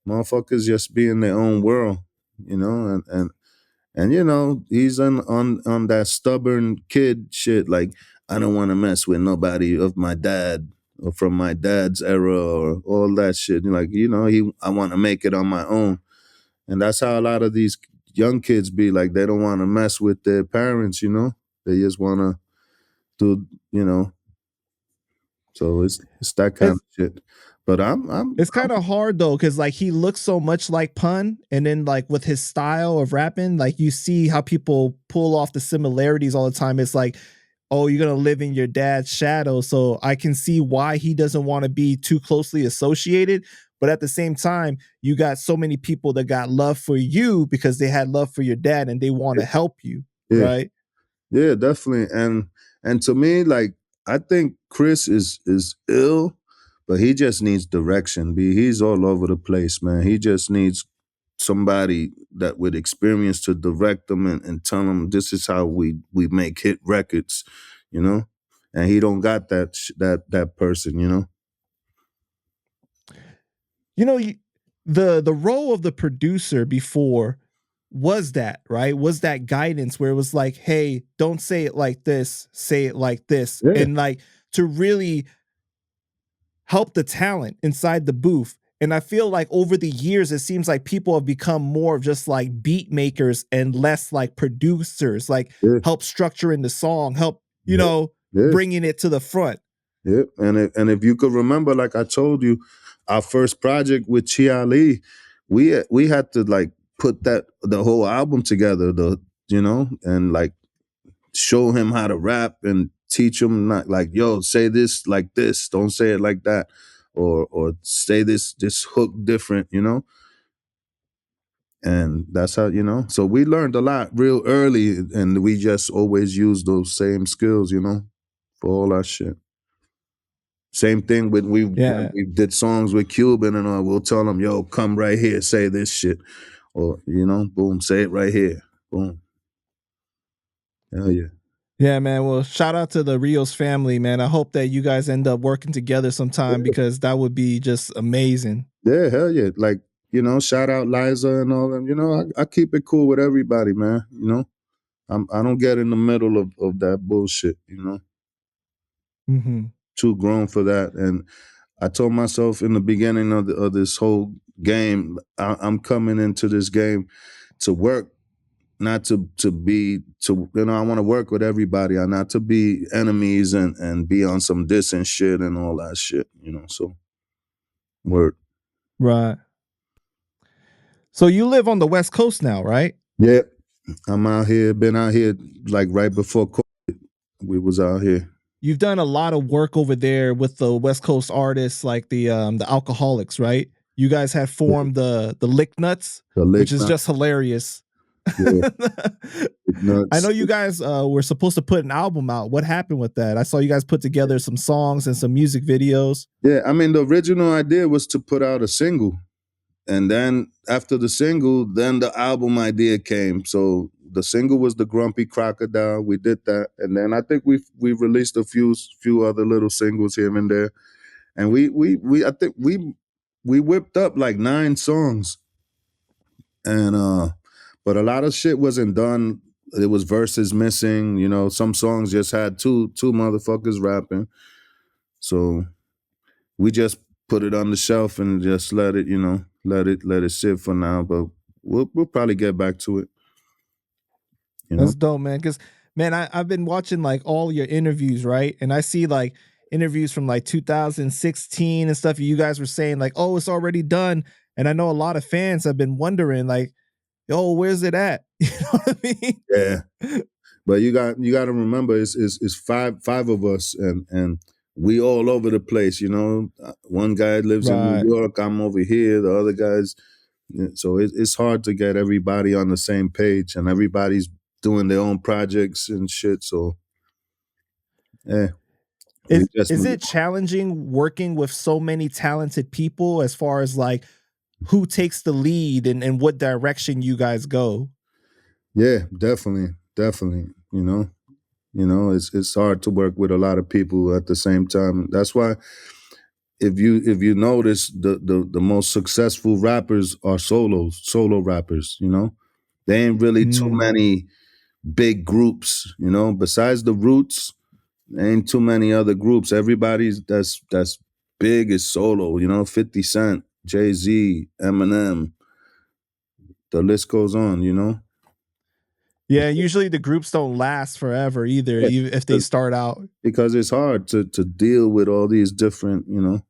motherfuckers just be in their own world, you know, and you know, he's on that stubborn kid shit, like, I don't want to mess with nobody of my dad or from my dad's era or all that shit. Like, you know, I want to make it on my own. And that's how a lot of these young kids be, like, they don't want to mess with their parents, you know? They just want to do, you know. So it's that kind of shit. But it's kind of hard though, because like he looks so much like Pun, and then like with his style of rapping, like you see how people pull off the similarities all the time. It's like, oh, you're gonna live in your dad's shadow. So I can see why he doesn't want to be too closely associated. But at the same time, you got so many people that got love for you because they had love for your dad and they want to help you, right? Yeah, definitely. And to me, like, I think Chris is ill, but he just needs direction. He's all over the place, man. He just needs somebody that with experience to direct him and tell him this is how we make hit records, you know. And he don't got that person, you know. You know, the role of the producer before was that, right? Was that guidance where it was like, hey, don't say it like this, say it like this. Yeah. And like to really help the talent inside the booth. And I feel like over the years, it seems like people have become more of just like beat makers and less like producers, like help structuring the song, help, you know, bringing it to the front. Yeah, and if you could remember, like I told you, our first project with Chia Lee, we had to like put the whole album together, you know, and like show him how to rap and teach him, not like, yo, say this like this, don't say it like that, or say this hook different, you know. And that's how, you know. So we learned a lot real early, and we just always use those same skills, you know, for all our shit. Same thing when we did songs with Cuban and all. We'll tell them, yo, come right here, say this shit. Or, you know, boom, say it right here. Boom. Hell yeah. Yeah, man. Well, shout out to the Rios family, man. I hope that you guys end up working together sometime because that would be just amazing. Yeah, hell yeah. Like, you know, shout out Liza and all them. You know, I keep it cool with everybody, man. You know, I don't get in the middle of that bullshit, you know. Mm-hmm. Too grown for that. And I told myself in the beginning of this whole game, I'm coming into this game to work, not to be, you know, I want to work with everybody, not to be enemies and be on some diss and shit and all that shit, you know. So, word. Right. So you live on the West Coast now, right? Yeah. I'm out here, been out here like right before COVID. We was out here. You've done a lot of work over there with the West Coast artists like the Alcoholics, right? You guys had formed the Lick Nuts, which is just hilarious. Yeah. I know you guys were supposed to put an album out. What happened with that? I saw you guys put together some songs and some music videos. Yeah, I mean, the original idea was to put out a single. And then after the single, then the album idea came. So the single was the Grumpy Crocodile. We did that. And then I think we released a few other little singles here and there. And I think we whipped up like 9 songs. And but a lot of shit wasn't done. There was verses missing, you know. Some songs just had two motherfuckers rapping. So we just put it on the shelf and just let it, you know, let it sit for now. But we'll probably get back to it. You know? That's dope, man. Because man, I've been watching like all your interviews, right? And I see like interviews from like 2016 and stuff. You guys were saying like, "Oh, it's already done," and I know a lot of fans have been wondering like, "Oh, where's it at?" You know what I mean? Yeah. But you got to remember, it's five of us, and we all over the place. You know, one guy lives in New Right. York. I'm over here. The other guys. So it's hard to get everybody on the same page, and everybody's doing their own projects and shit. So, yeah, we just Is it challenging working with so many talented people as far as like who takes the lead and what direction you guys go? Yeah, definitely. You know, it's hard to work with a lot of people at the same time. That's why if you notice the most successful rappers are solo rappers, you know. There ain't really too Mm. many big groups, you know, besides the Roots, there ain't too many other groups. Everybody's that's big is solo, you know, 50 Cent, Jay-Z, Eminem, the list goes on, you know. Yeah, usually the groups don't last forever either, Yeah, even if they start out. because it's hard to deal with all these different, you know,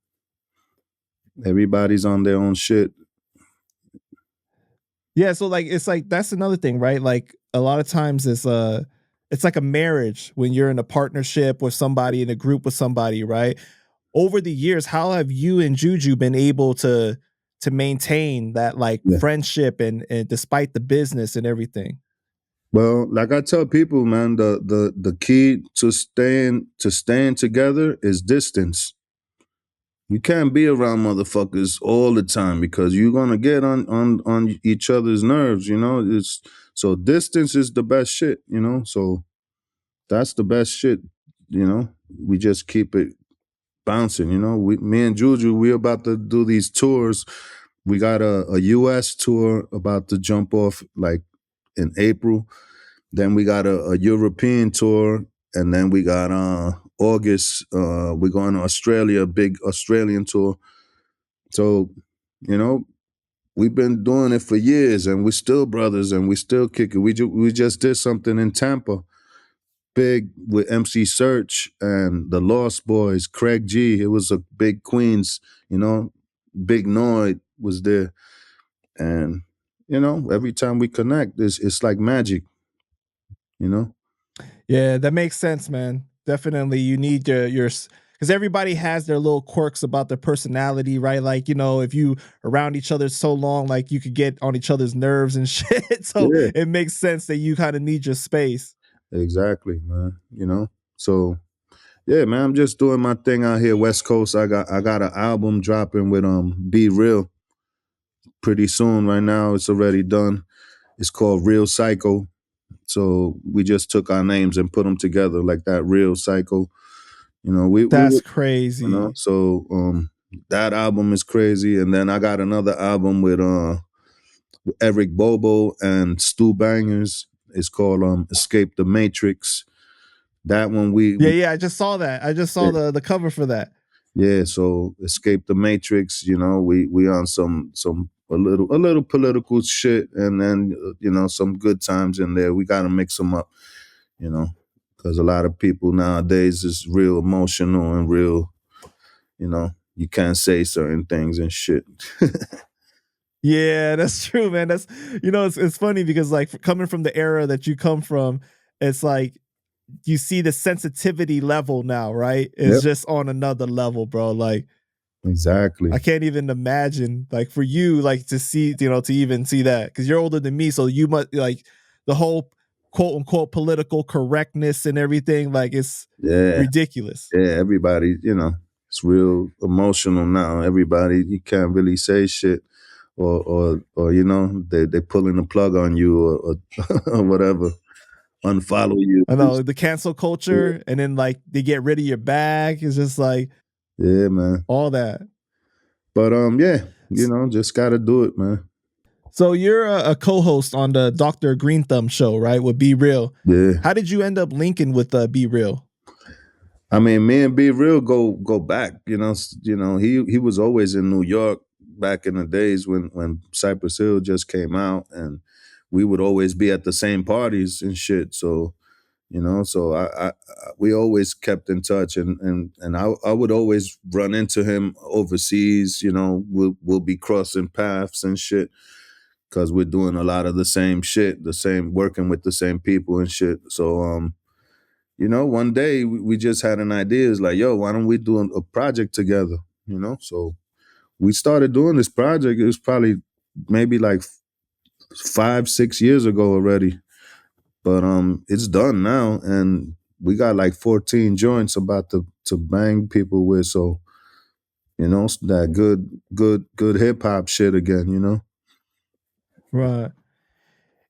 everybody's on their own shit. Yeah, so like it's like that's another thing, right? Like a lot of times it's like a marriage when you're in a partnership with somebody in a group with somebody, right? Over the years, how have you and JuJu been able to maintain that like Yeah. friendship and despite the business and everything? Well, like I tell people, man, the key to staying together is distance. You can't be around motherfuckers all the time because you're gonna get on each other's nerves, you know. It's so distance is the best shit, you know. So that's the best shit, you know. We just keep it bouncing, you know. Me and JuJu, we're about to do these tours. We got a US tour about to jump off like in April. Then we got a European tour, and then we got August. We're going to Australia, a big Australian tour. So, you know, we've been doing it for years, and we're still brothers, and we still kick it. We just did something in Tampa, big with MC Search and the Lost Boys, Craig G. It was a big Queens, you know, Big Noid was there, and you know, every time we connect, it's like magic, you know. Yeah, that makes sense, man. Definitely, you need your because everybody has their little quirks about their personality, right? Like you know, if you around each other so long, like you could get on each other's nerves and shit. So Yeah. it makes sense that you kind of need your space. Exactly, man. You know, so yeah, man. I'm just doing my thing out here, West Coast. I got an album dropping with Be Real pretty soon. Right now, it's already done. It's called Real Psycho. So we just took our names and put them together like that. Real Psycho. You know, we That's were, you know. crazy. So that album is crazy, and then I got another album with Eric Bobo and Stu Bangers. It's called Escape the Matrix. That one Yeah, yeah. I just saw that. I just saw yeah, the cover for that. yeah, so Escape the Matrix, you know, we on some a little political shit, and then you know, some good times in there. We got to mix them up, you know, because a lot of people nowadays is real emotional and real, you know, you can't say certain things and shit. Yeah, that's true, man. That's you know, it's funny because like coming from the era that you come from, it's like you see the sensitivity level now, right? It's Yep, just on another level, bro. Like exactly. I can't even imagine like for you like to see, you know, to even see that because you're older than me, so you must like the whole quote unquote political correctness and everything like it's Yeah, ridiculous. yeah. Everybody, you know, it's real emotional now. Everybody, you can't really say shit. Or you know, they pulling the plug on you or or whatever, unfollow you. I know the cancel culture and then like they get rid of your bag. It's just like Yeah, man. all that. But yeah, you know, just gotta do it, man. So you're a co-host on the Dr. Greenthumb Show, right? With Be Real. Yeah. How did you end up linking with Be Real? I mean, me and Be Real go back. You know, he was always in New York back in the days when Cypress Hill just came out, and we would always be at the same parties and shit. So you know. So we always kept in touch, and I would always run into him overseas, you know. We'll be crossing paths and shit because we're doing a lot of the same shit, working with the same people and shit. So you know, one day we just had an idea. It's like, yo, why don't we do a project together? You know, so we started doing this project. It was probably maybe like 5-6 years ago already, but it's done now, and we got like 14 joints about to bang people with. So you know, it's that good hip hop shit again. You know. Right.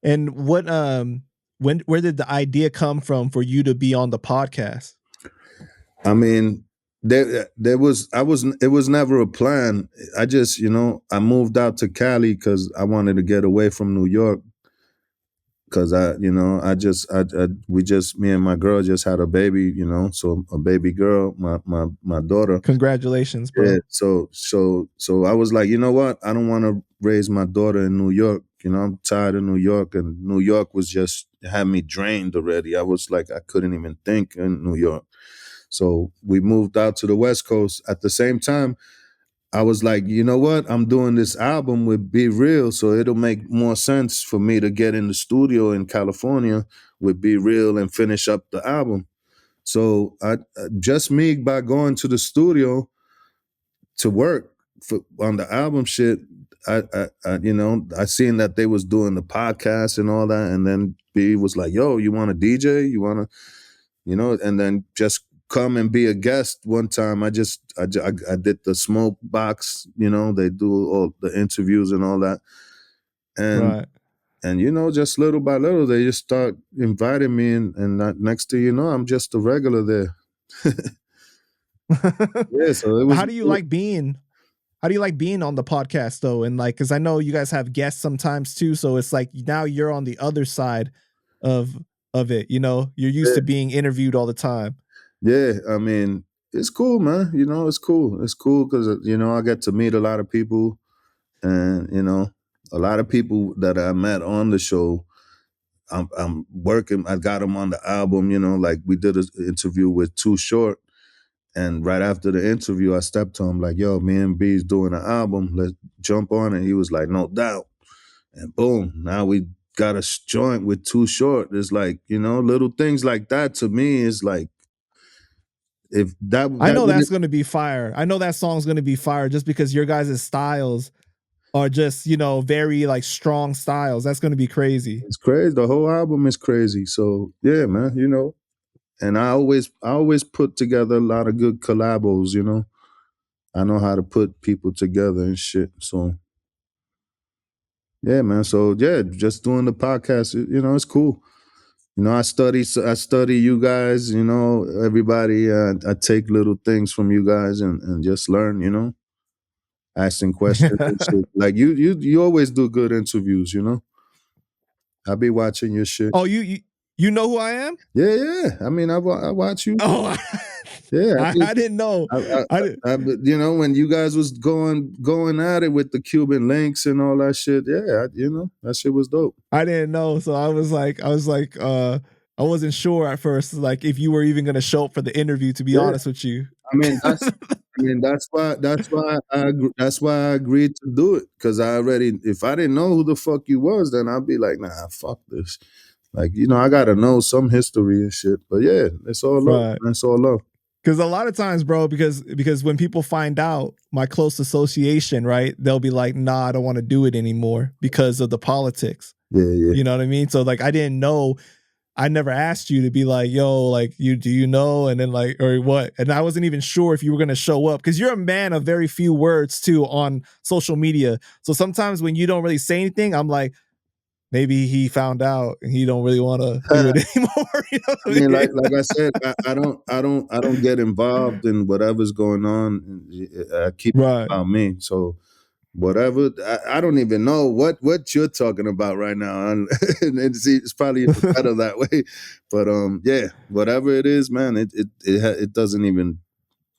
And where did the idea come from for you to be on the podcast? I mean, there was it was never a plan. I just, you know, I moved out to Cali because I wanted to get away from New York. Because we just, me and my girl just had a baby, you know, so a baby girl, my daughter. Congratulations, bro. Yeah, so I was like, you know what? I don't want to raise my daughter in New York. You know, I'm tired of New York, and New York was just had me drained already. I was like, I couldn't even think in New York. So we moved out to the West Coast. At the same time, I was like, you know what? I'm doing this album with Be Real, so it'll make more sense for me to get in the studio in California with Be Real and finish up the album. So just me by going to the studio to work on the album shit, I seen that they was doing the podcast and all that, and then B was like, yo, you want to DJ? You want to, you know, and then just come and be a guest one time. I did the smoke box, you know, they do all the interviews and all that. And Right. and you know, just little by little, they just start inviting me, and next thing you know, I'm just a regular there. Yeah, so it was. How do you like being on the podcast though? And like, cause I know you guys have guests sometimes too. So it's like now you're on the other side of it, you know, you're used to being interviewed all the time. Yeah, I mean, it's cool, man. You know, it's cool. It's cool because, you know, I get to meet a lot of people, and, you know, a lot of people that I met on the show, I'm working. I got them on the album, you know, like we did an interview with Too Short. And right after the interview, I stepped to him like, yo, me and B's doing an album. Let's jump on it. He was like, no doubt. And boom, now we got a joint with Too Short. It's like, you know, little things like that to me is like, if that I know that's wouldn't- going to be fire. I know that song's going to be fire just because your guys' styles are just, you know, very like strong styles. That's going to be crazy. it's crazy. The whole album is crazy. So yeah, man, you know. And I always put together a lot of good collabos, you know. I know how to put people together and shit. So yeah, man. So yeah, just doing the podcast, you know, it's cool. You know, I study you guys, you know, everybody. I take little things from you guys and just learn, you know, asking questions and shit. Like you always do good interviews, you know. I be watching your shit. Oh, you know who I am? Yeah. I mean, I watch you. Oh, Yeah, I didn't know. You know, when you guys was going at it with the Cuban links and all that shit, yeah, you know, that shit was dope. I didn't know. So I was like, I wasn't sure at first, like if you were even going to show up for the interview, to be honest with you. I mean, that's why I agreed to do it. Cause if I didn't know who the fuck you was, then I'd be like, nah, fuck this. Like, you know, I gotta know some history and shit. But yeah, it's all love. Right. Man, it's all love. Because a lot of times, bro, because when people find out my close association, right, they'll be like, nah, I don't want to do it anymore because of the politics. Yeah. You know what I mean? So like, I didn't know. I never asked you to be like, yo, like do you know? And then like, or what? And I wasn't even sure if you were going to show up because you're a man of very few words too on social media. So sometimes when you don't really say anything, I'm like, maybe he found out and he don't really want to do it anymore. You know I mean, like I said, I don't get involved in whatever's going on. I keep it about me. So whatever, I don't even know what you're talking about right now, and it's probably even better that way. But yeah, whatever it is, man, it doesn't even,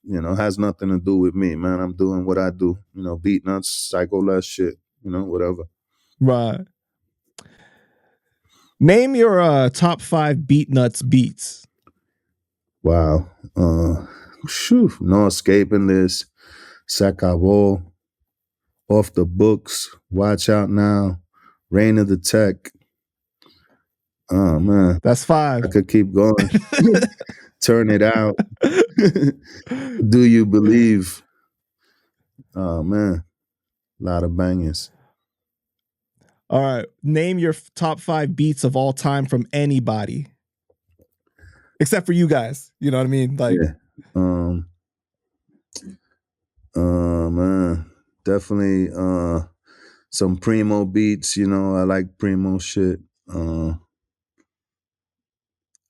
you know, has nothing to do with me, man. I'm doing what I do, you know, Beatnuts, psycho less shit, you know, whatever. Right. Name your top 5 Beatnuts beats. Wow. No escaping this. Se acabó. Off the books. Watch out now. Reign of the Tech. Oh man. That's 5. I could keep going. Turn it out. Do you believe? Oh man. A lot of bangers. All right. Name your top 5 beats of all time from anybody. Except for you guys. You know what I mean? Like, yeah. Man. Definitely some Primo beats, you know. I like Primo shit. I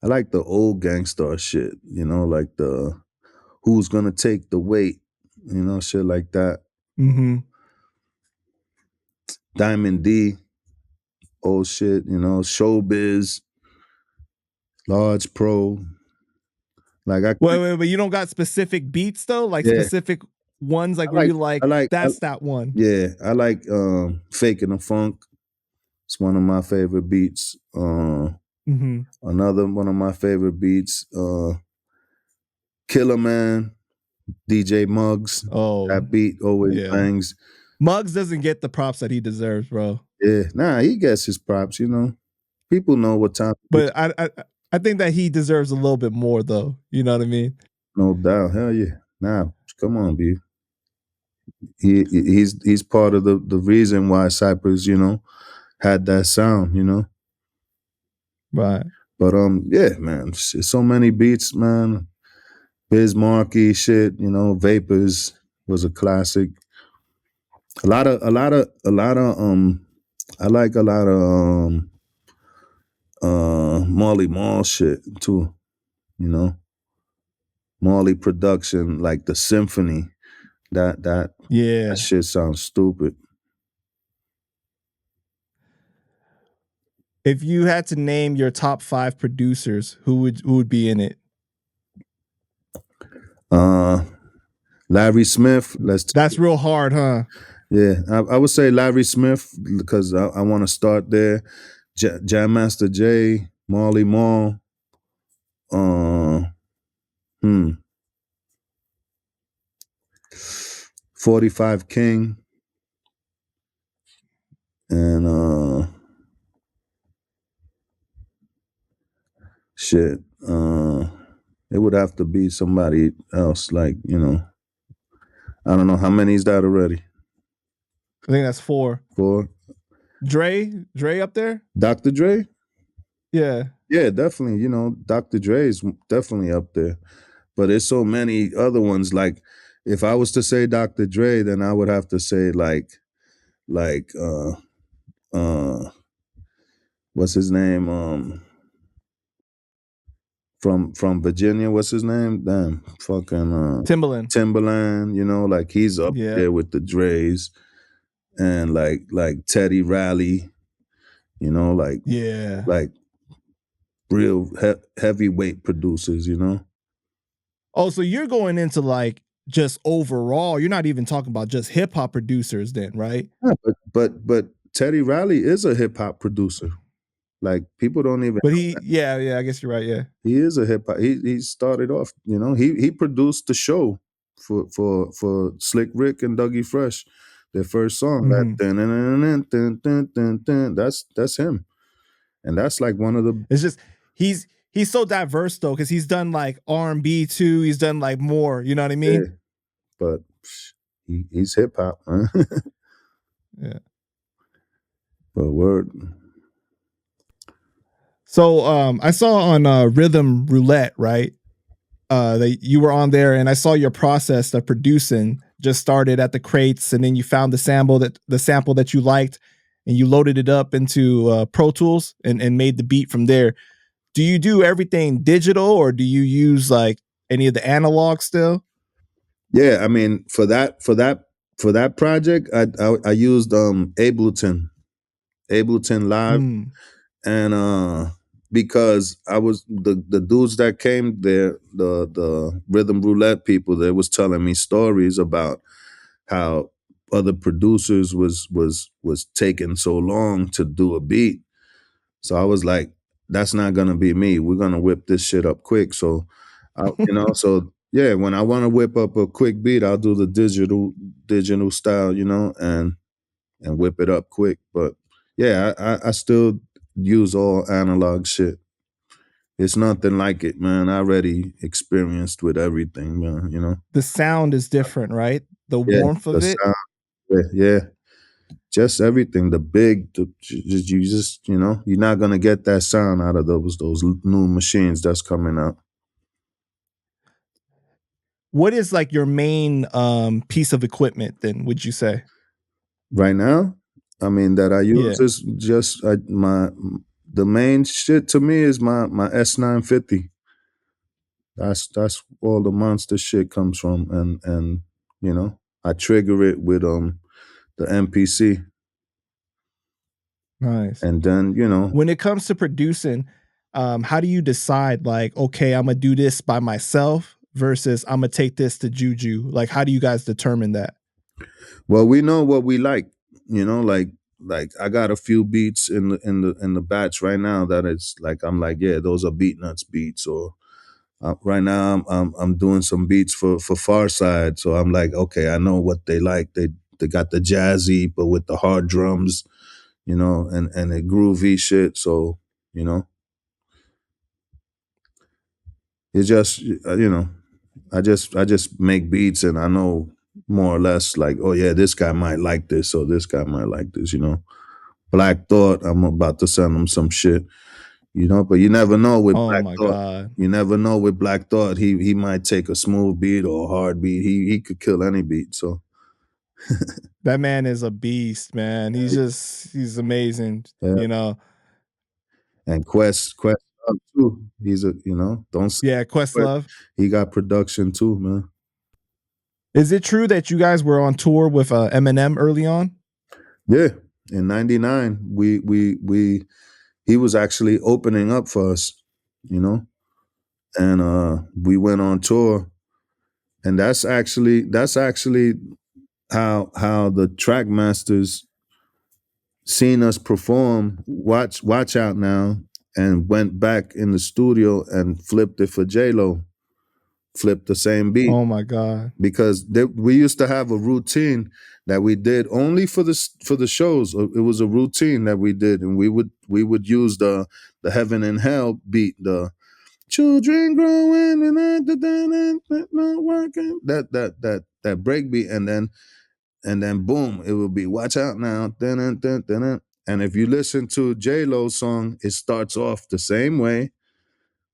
like the old Gangstar shit, you know, like the Who's Gonna Take the Weight, you know, shit like that. mm-hmm. Diamond D, old shit, you know, Showbiz, Large Pro. Like Wait, you don't got specific beats though? Like specific ones, like where you like that's that one. Yeah, I like Faking the Funk. It's one of my favorite beats. Another one of my favorite beats, Killer Man, DJ Muggs. Oh, that beat always bangs. Muggs doesn't get the props that he deserves, bro. Yeah, nah, he gets his props, you know. People know what time. But I think that he deserves a little bit more though. You know what I mean? No doubt. Hell yeah. Nah, come on, B. He's part of the reason why Cypress, you know, had that sound, you know. Right. But yeah, man, so many beats, man. Biz Markie shit, you know, Vapors was a classic. A lot of I like a lot of Marley Marl shit too, you know. Marley production, like the symphony, that shit sounds stupid. If you had to name your top 5 producers, who would be in it? Larry Smith. That's real hard, huh? Yeah, I would say Larry Smith because I want to start there. Jam Master Jay, Marley Marl. 45 King. And shit. It would have to be somebody else, like, you know. I don't know how many is that already. I think that's 4. 4. Dre up there? Dr. Dre? Yeah. Yeah, definitely. You know, Dr. Dre is definitely up there. But there's so many other ones. Like, if I was to say Dr. Dre, then I would have to say like what's his name? From Virginia, what's his name? Damn, fucking Timberland, you know, like he's up there with the Dre's. And like Teddy Riley, you know, like real heavyweight producers, you know. Oh, so you're going into like just overall. You're not even talking about just hip hop producers, then, right? Yeah, but Teddy Riley is a hip hop producer. Like people don't even. But I guess you're right. Yeah, he is a hip hop. He started off, you know. He produced the show for Slick Rick and Dougie Fresh, their first song. That's him, and that's like one of the. It's just he's so diverse though, because he's done like R&B too. He's done like more. You know what I mean? Yeah, but he's hip hop, man. Yeah. But word. So I saw on Rhythm Roulette, right? That you were on there, and I saw your process of producing just started at the crates, and then you found the sample that you liked, and you loaded it up into Pro Tools and made the beat from there. Do you do everything digital, or do you use like any of the analog still? Yeah, I mean for that project, I used Ableton Live, and because I was the dudes that came there, the Rhythm Roulette people, they was telling me stories about how other producers was taking so long to do a beat. So I was like, that's not gonna be me. We're gonna whip this shit up quick. So, so yeah, when I want to whip up a quick beat, I'll do the digital style, and whip it up quick. But yeah, I still use all analog shit. It's nothing like it, man. I already experienced with everything, man. The sound is different, right? The Yeah, warmth the of it. sound, yeah. Just everything. You just, you're not gonna get that sound out of those new machines that's coming out What is like your main piece of equipment then, would you say? right now. I mean, that I use Yeah. is just the main shit to me is my S950. That's all the monster shit comes from, and I trigger it with the MPC, Nice. and then When it comes to producing, how do you decide like, okay, I'm gonna do this by myself versus I'm gonna take this to JuJu? Like, how do you guys determine that? well, we know what we like, like I got a few beats in the batch right now that it's like I'm like, yeah, those are Beatnuts beats, or right now I'm doing some beats for Far Side, so I'm like, okay, I know what they like. They got the jazzy but with the hard drums, and the groovy shit. So it's just I just make beats, and I know more or less like, oh yeah, this guy might like this, or this guy might like this. Black Thought, I'm about to send him some shit. But you never know with Oh Black my Thought. God. You never know with Black Thought. He might take a smooth beat or a hard beat. He could kill any beat. So That man is a beast, man. He's amazing, yeah. And Quest too. He's don't sleep Yeah, on Quest. Questlove. He got production too, man. Is it true that you guys were on tour with Eminem early on? Yeah. In '99, he was actually opening up for us, and we went on tour, and that's actually how the track masters seen us perform. Watch out now, and went back in the studio and flipped it for J-Lo, flipped the same beat, Oh my God. because we used to have a routine that we did only for the shows. It was a routine that we did, and we would use the Heaven and Hell beat, the children growing and not working, that break beat, and then boom, it would be watch out now. Dun, dun, dun, dun, dun. And if you listen to J-Lo's song, it starts off the same way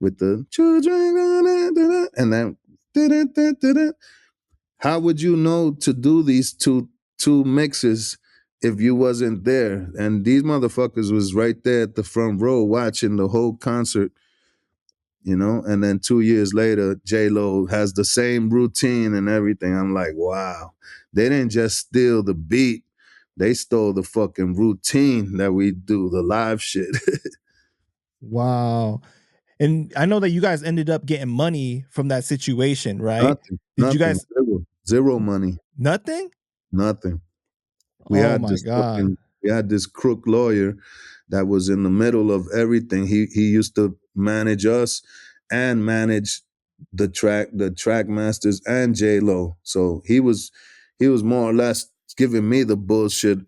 with the children, dun, dun, dun, and then dun, dun, dun, dun, dun. How would you know to do these two mixes if you wasn't there? And these motherfuckers was right there at the front row watching the whole concert. And then 2 years later, J-Lo has the same routine and everything. I'm like, wow, they didn't just steal the beat, they stole the fucking routine that we do, the live shit. Wow. And I know that you guys ended up getting money from that situation, right? Did you Nothing, guys zero money, nothing? nothing. We Oh had my God. this crook lawyer that was in the middle of everything. He used to manage us and manage the track masters and J-Lo. So he was more or less giving me the bullshit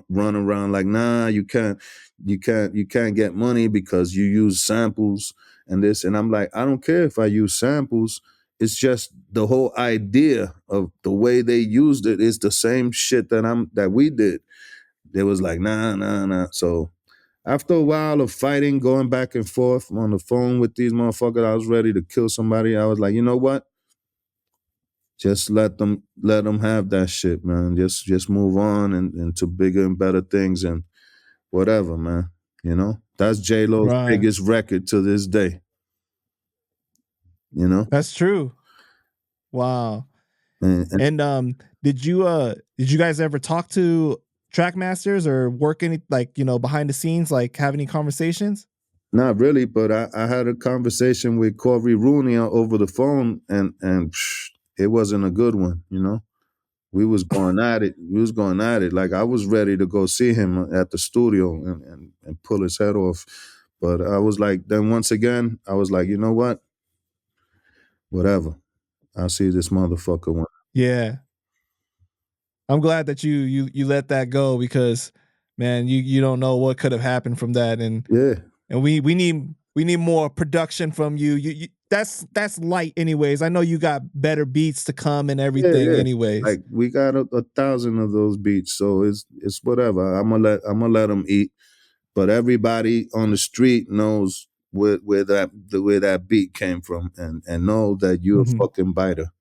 run around like, nah, you can't get money because you use samples and this. And I'm like, I don't care if I use samples. It's just the whole idea of the way they used it is the same shit that we did. They was like, nah. So after a while of fighting, going back and forth on the phone with these motherfuckers, I was ready to kill somebody. I was like, you know what? Just let them have that shit, man. Just move on and to bigger and better things and whatever, man. That's J-Lo's Right. biggest record to this day. That's true. Wow. And And did you guys ever talk to track masters or work any like, behind the scenes, like have any conversations? not really, but I had a conversation with Corey Rooney over the phone, and it wasn't a good one. we was going at it. We was going at it. Like I was ready to go see him at the studio and pull his head off. But I was like, then once again, I was like, you know what? Whatever. I'll see this motherfucker one. Yeah. I'm glad that you let that go because man, you don't know what could have happened from that. And Yeah. we need more production from you. You that's light anyways. I know you got better beats to come and everything Yeah. anyways. Like we got 1,000 of those beats, so it's whatever. I'm gonna let them eat. But everybody on the street knows where that beat came from, and know that you're a fucking biter.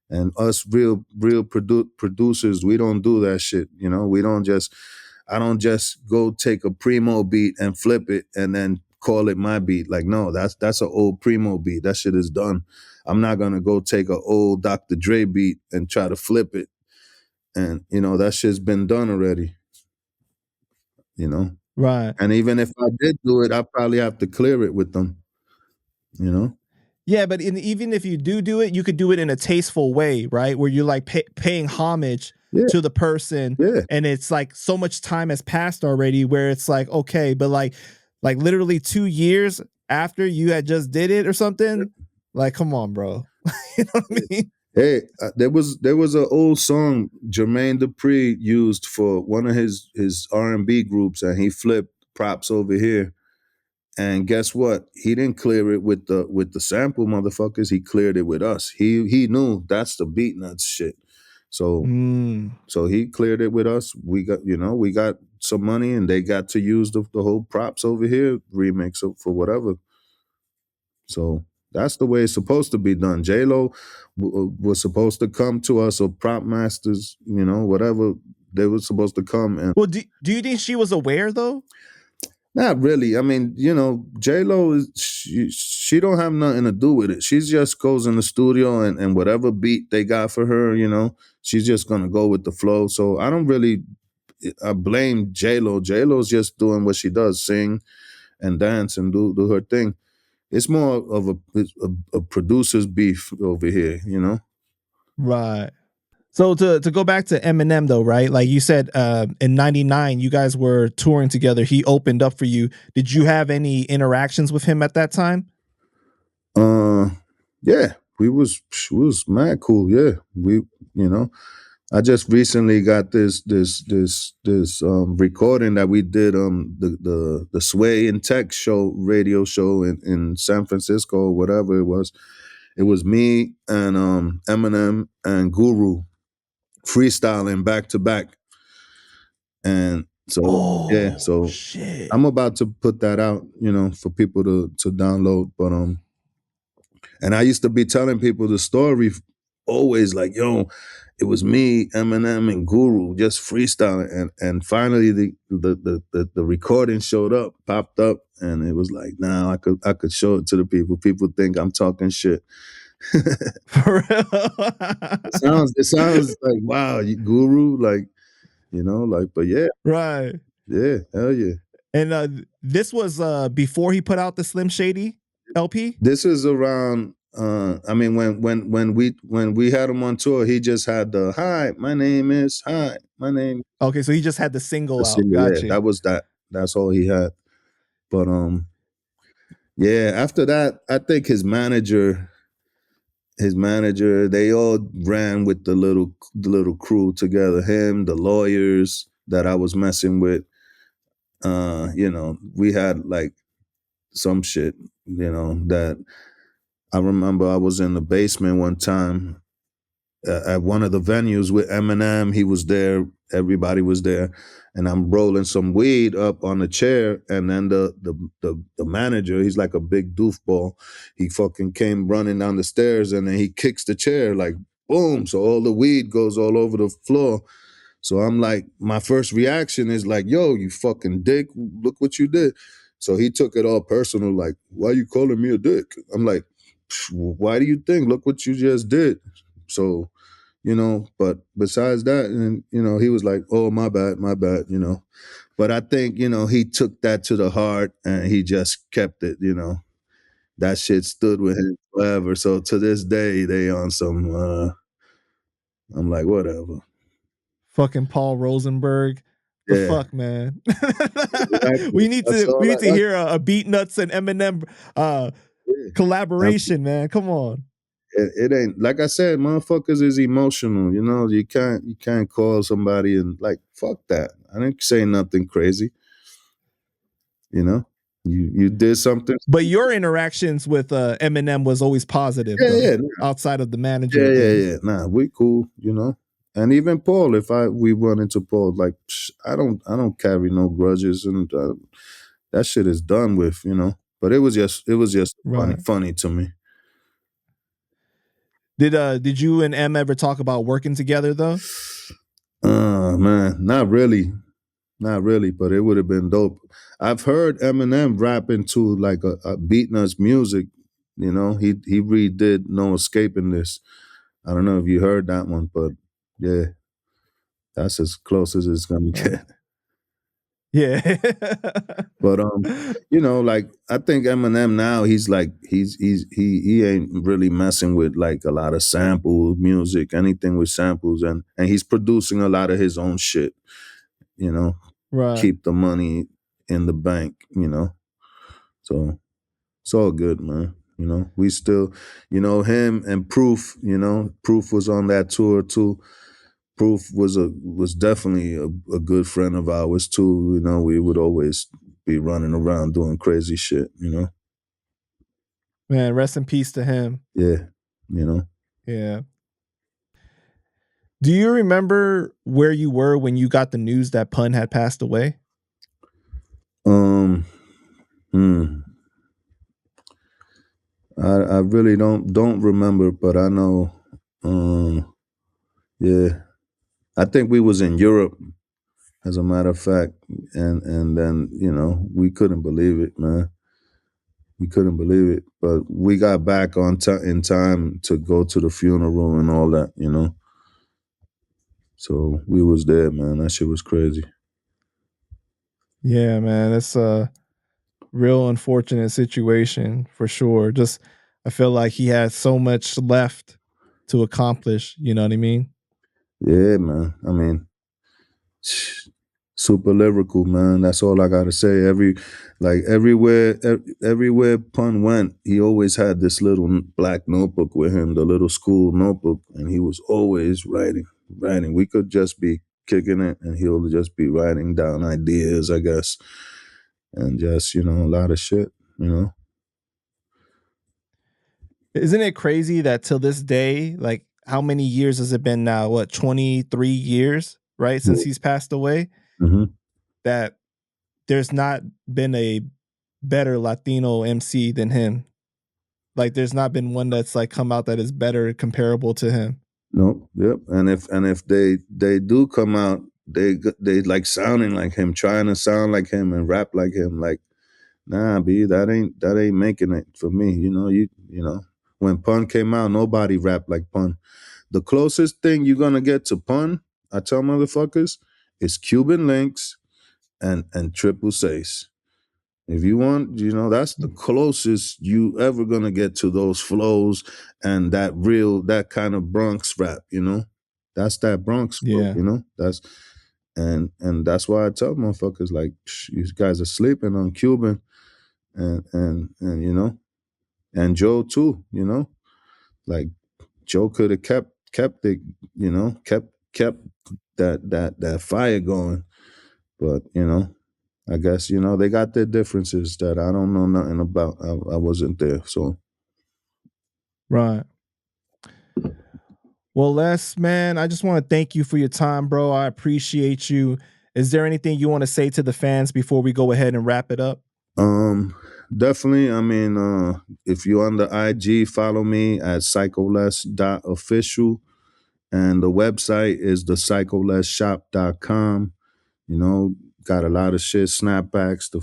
And us real producers, we don't do that shit. You know, I don't just go take a Primo beat and flip it and then call it my beat. Like, no, that's an old Primo beat. That shit is done. I'm not gonna go take an old Dr. Dre beat and try to flip it. And you know, that shit's been done already. You know? Right. And even if I did do it, I probably have to clear it with them. You know? Yeah, but even if you do it, you could do it in a tasteful way, right? Where you're like paying homage to the person, and it's like so much time has passed already. Where it's like okay, but like literally 2 years after you had just did it or something, like come on, bro. You know what I mean? Hey, there was an old song Jermaine Dupri used for one of his R&B groups, and he flipped props over here. And guess what? He didn't clear it with the sample motherfuckers. He cleared it with us. He knew that's the Beatnuts shit. So so he cleared it with us. We got some money, and they got to use the whole props over here remix for whatever. So that's the way it's supposed to be done. J-Lo was supposed to come to us, or prop masters, you know, whatever. They were supposed to come. And well, do you think she was aware though? Not really. I mean, you know, J-Lo she don't have nothing to do with it. She just goes in the studio and whatever beat they got for her, you know, she's just gonna go with the flow. So I don't really blame J-Lo. J-Lo's just doing what she does, sing and dance and do her thing. It's more of a producer's beef over here, you know? Right. So to go back to Eminem though, right? Like you said, in '99, you guys were touring together. He opened up for you. Did you have any interactions with him at that time? Yeah, we was mad cool. Yeah, you know, I just recently got this recording that we did the Sway and Tech show, radio show in San Francisco or whatever it was. It was me and Eminem and Guru freestyling back to back. And so shit. I'm about to put that out, you know, for people to download. But and I used to be telling people the story always like, yo, it was me, Eminem, and Guru just freestyling. And finally the recording showed up, popped up, and it was like, now I could show it to the people. People think I'm talking shit. For real? It sounds like, wow, you Guru, like, you know, like, but yeah. Right. Yeah, hell yeah. And this was before he put out the Slim Shady LP? This is around I mean when we had him on tour, he just had the hi, my name is hi, my name. Okay, so he just had the single out. Single, Gotcha. yeah, that was that. That's all he had. But yeah, after that, I think his manager, they all ran with the little crew together. Him, the lawyers that I was messing with. You know, we had like some shit, you know, that I remember I was in the basement one time at one of the venues with Eminem. He was there, everybody was there, and I'm rolling some weed up on the chair, and then the manager, he's like a big doofball. He fucking came running down the stairs, and then he kicks the chair like boom, so all the weed goes all over the floor. So I'm like, my first reaction is like, yo, you fucking dick, look what you did. So he took it all personal, like, why you calling me a dick? I'm like, why do you think? Look what you just did. So, you know, but besides that, and you know, he was like, oh, my bad, you know. But I think, you know, he took that to the heart and he just kept it, you know. That shit stood with him forever. So to this day, they on some I'm like, whatever. Fucking Paul Rosenberg. The Yeah, fuck, man. exactly. we need That's to all. we need to hear a Beatnuts and Eminem Yeah. collaboration, man. Come on. It ain't like I said, motherfuckers is emotional. You know, you can't call somebody and like fuck that. I didn't say nothing crazy. You know, you did something. But your interactions with Eminem was always positive, Yeah, though, yeah, outside of the yeah, management yeah, thing. yeah. Nah, we cool. You know, and even Paul, if we run into Paul, like I don't carry no grudges, and that shit is done with. You know, but it was just Right. funny to me. Did you and M ever talk about working together though? Man, not really. Not really, but it would have been dope. I've heard Eminem rap into like a Beatnuts music. You know, he redid "No Escaping This." I don't know if you heard that one, but yeah, that's as close as it's gonna get. Yeah. But you know, like I think Eminem now he ain't really messing with like a lot of sample music, anything with samples, and he's producing a lot of his own shit. You know, Right. keep the money in the bank. You know, so it's all good, man. You know, we still, you know, him and Proof. You know, Proof was on that tour too. Proof was definitely a good friend of ours too. You know, we would always be running around doing crazy shit. You know, Man, rest in peace to him. yeah, you know. Yeah. Do you remember where you were when you got the news that Pun had passed away? Hmm. I really don't remember, but I know. Yeah, I think we was in Europe, as a matter of fact, and then you know we couldn't believe it, man. We couldn't believe it, but we got back in time to go to the funeral and all that, you know. So we was there, man. That shit was crazy. Yeah, man. It's a real unfortunate situation for sure. Just I feel like he had so much left to accomplish, you know what I mean? Yeah, man. I mean, super lyrical, man. That's all I gotta say. Everywhere Pun went, he always had this little black notebook with him, the little school notebook, and he was always writing. We could just be kicking it, and he'll just be writing down ideas, I guess, and just a lot of shit, you know. Isn't it crazy that till this day, like how many years has it been now? What, 23 years, right? Since he's passed away, Mm-hmm. that there's not been a better Latino MC than him. Like there's not been one that's like come out that is better comparable to him. Nope. Yep. And if they do come out, they like sounding like him, trying to sound like him and rap like him. Like, nah, B, that ain't making it for me. You know, when Pun came out, nobody rapped like Pun. The closest thing you're gonna get to Pun, I tell motherfuckers, is Cuban Links and Triple Seis. If you want, that's the closest you ever gonna get to those flows and that kind of Bronx rap, That's that Bronx flow, Yeah. That's and that's why I tell motherfuckers like you guys are sleeping on Cuban and and Joe too, Like Joe could have kept it, kept that fire going. But, I guess, they got their differences that I don't know nothing about. I wasn't there. So Right. Well, Les, man, I just want to thank you for your time, bro. I appreciate you. Is there anything you want to say to the fans before we go ahead and wrap it up? definitely. I mean, if you're on the IG, follow me at psycholess.official. And the website is thepsycholessshop.com. Got a lot of shit, snapbacks, the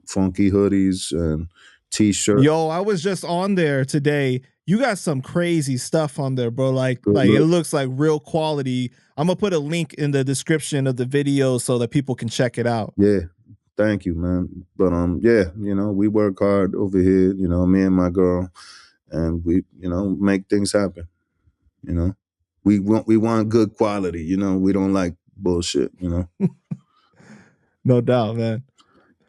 funky hoodies and t-shirts. Yo, I was just on there today. You got some crazy stuff on there, bro. Like it looks like real quality. I'm gonna put a link in the description of the video so that people can check it out. Yeah. Thank you, man. But yeah, we work hard over here, me and my girl, and we, make things happen, we want good quality, you know. We don't like bullshit, you know. No doubt, man.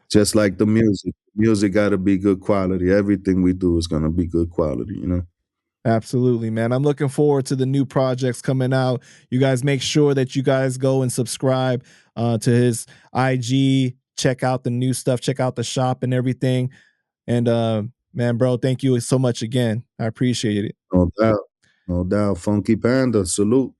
Just like the music. Music gotta be good quality. Everything we do is gonna be good quality, you know. Absolutely, man. I'm looking forward to the new projects coming out. You guys make sure that you guys go and subscribe to his IG. Check out the new stuff. Check out the shop and everything. And man, bro, thank you so much again. I appreciate it. No doubt. No doubt. Funky Panda. Salute.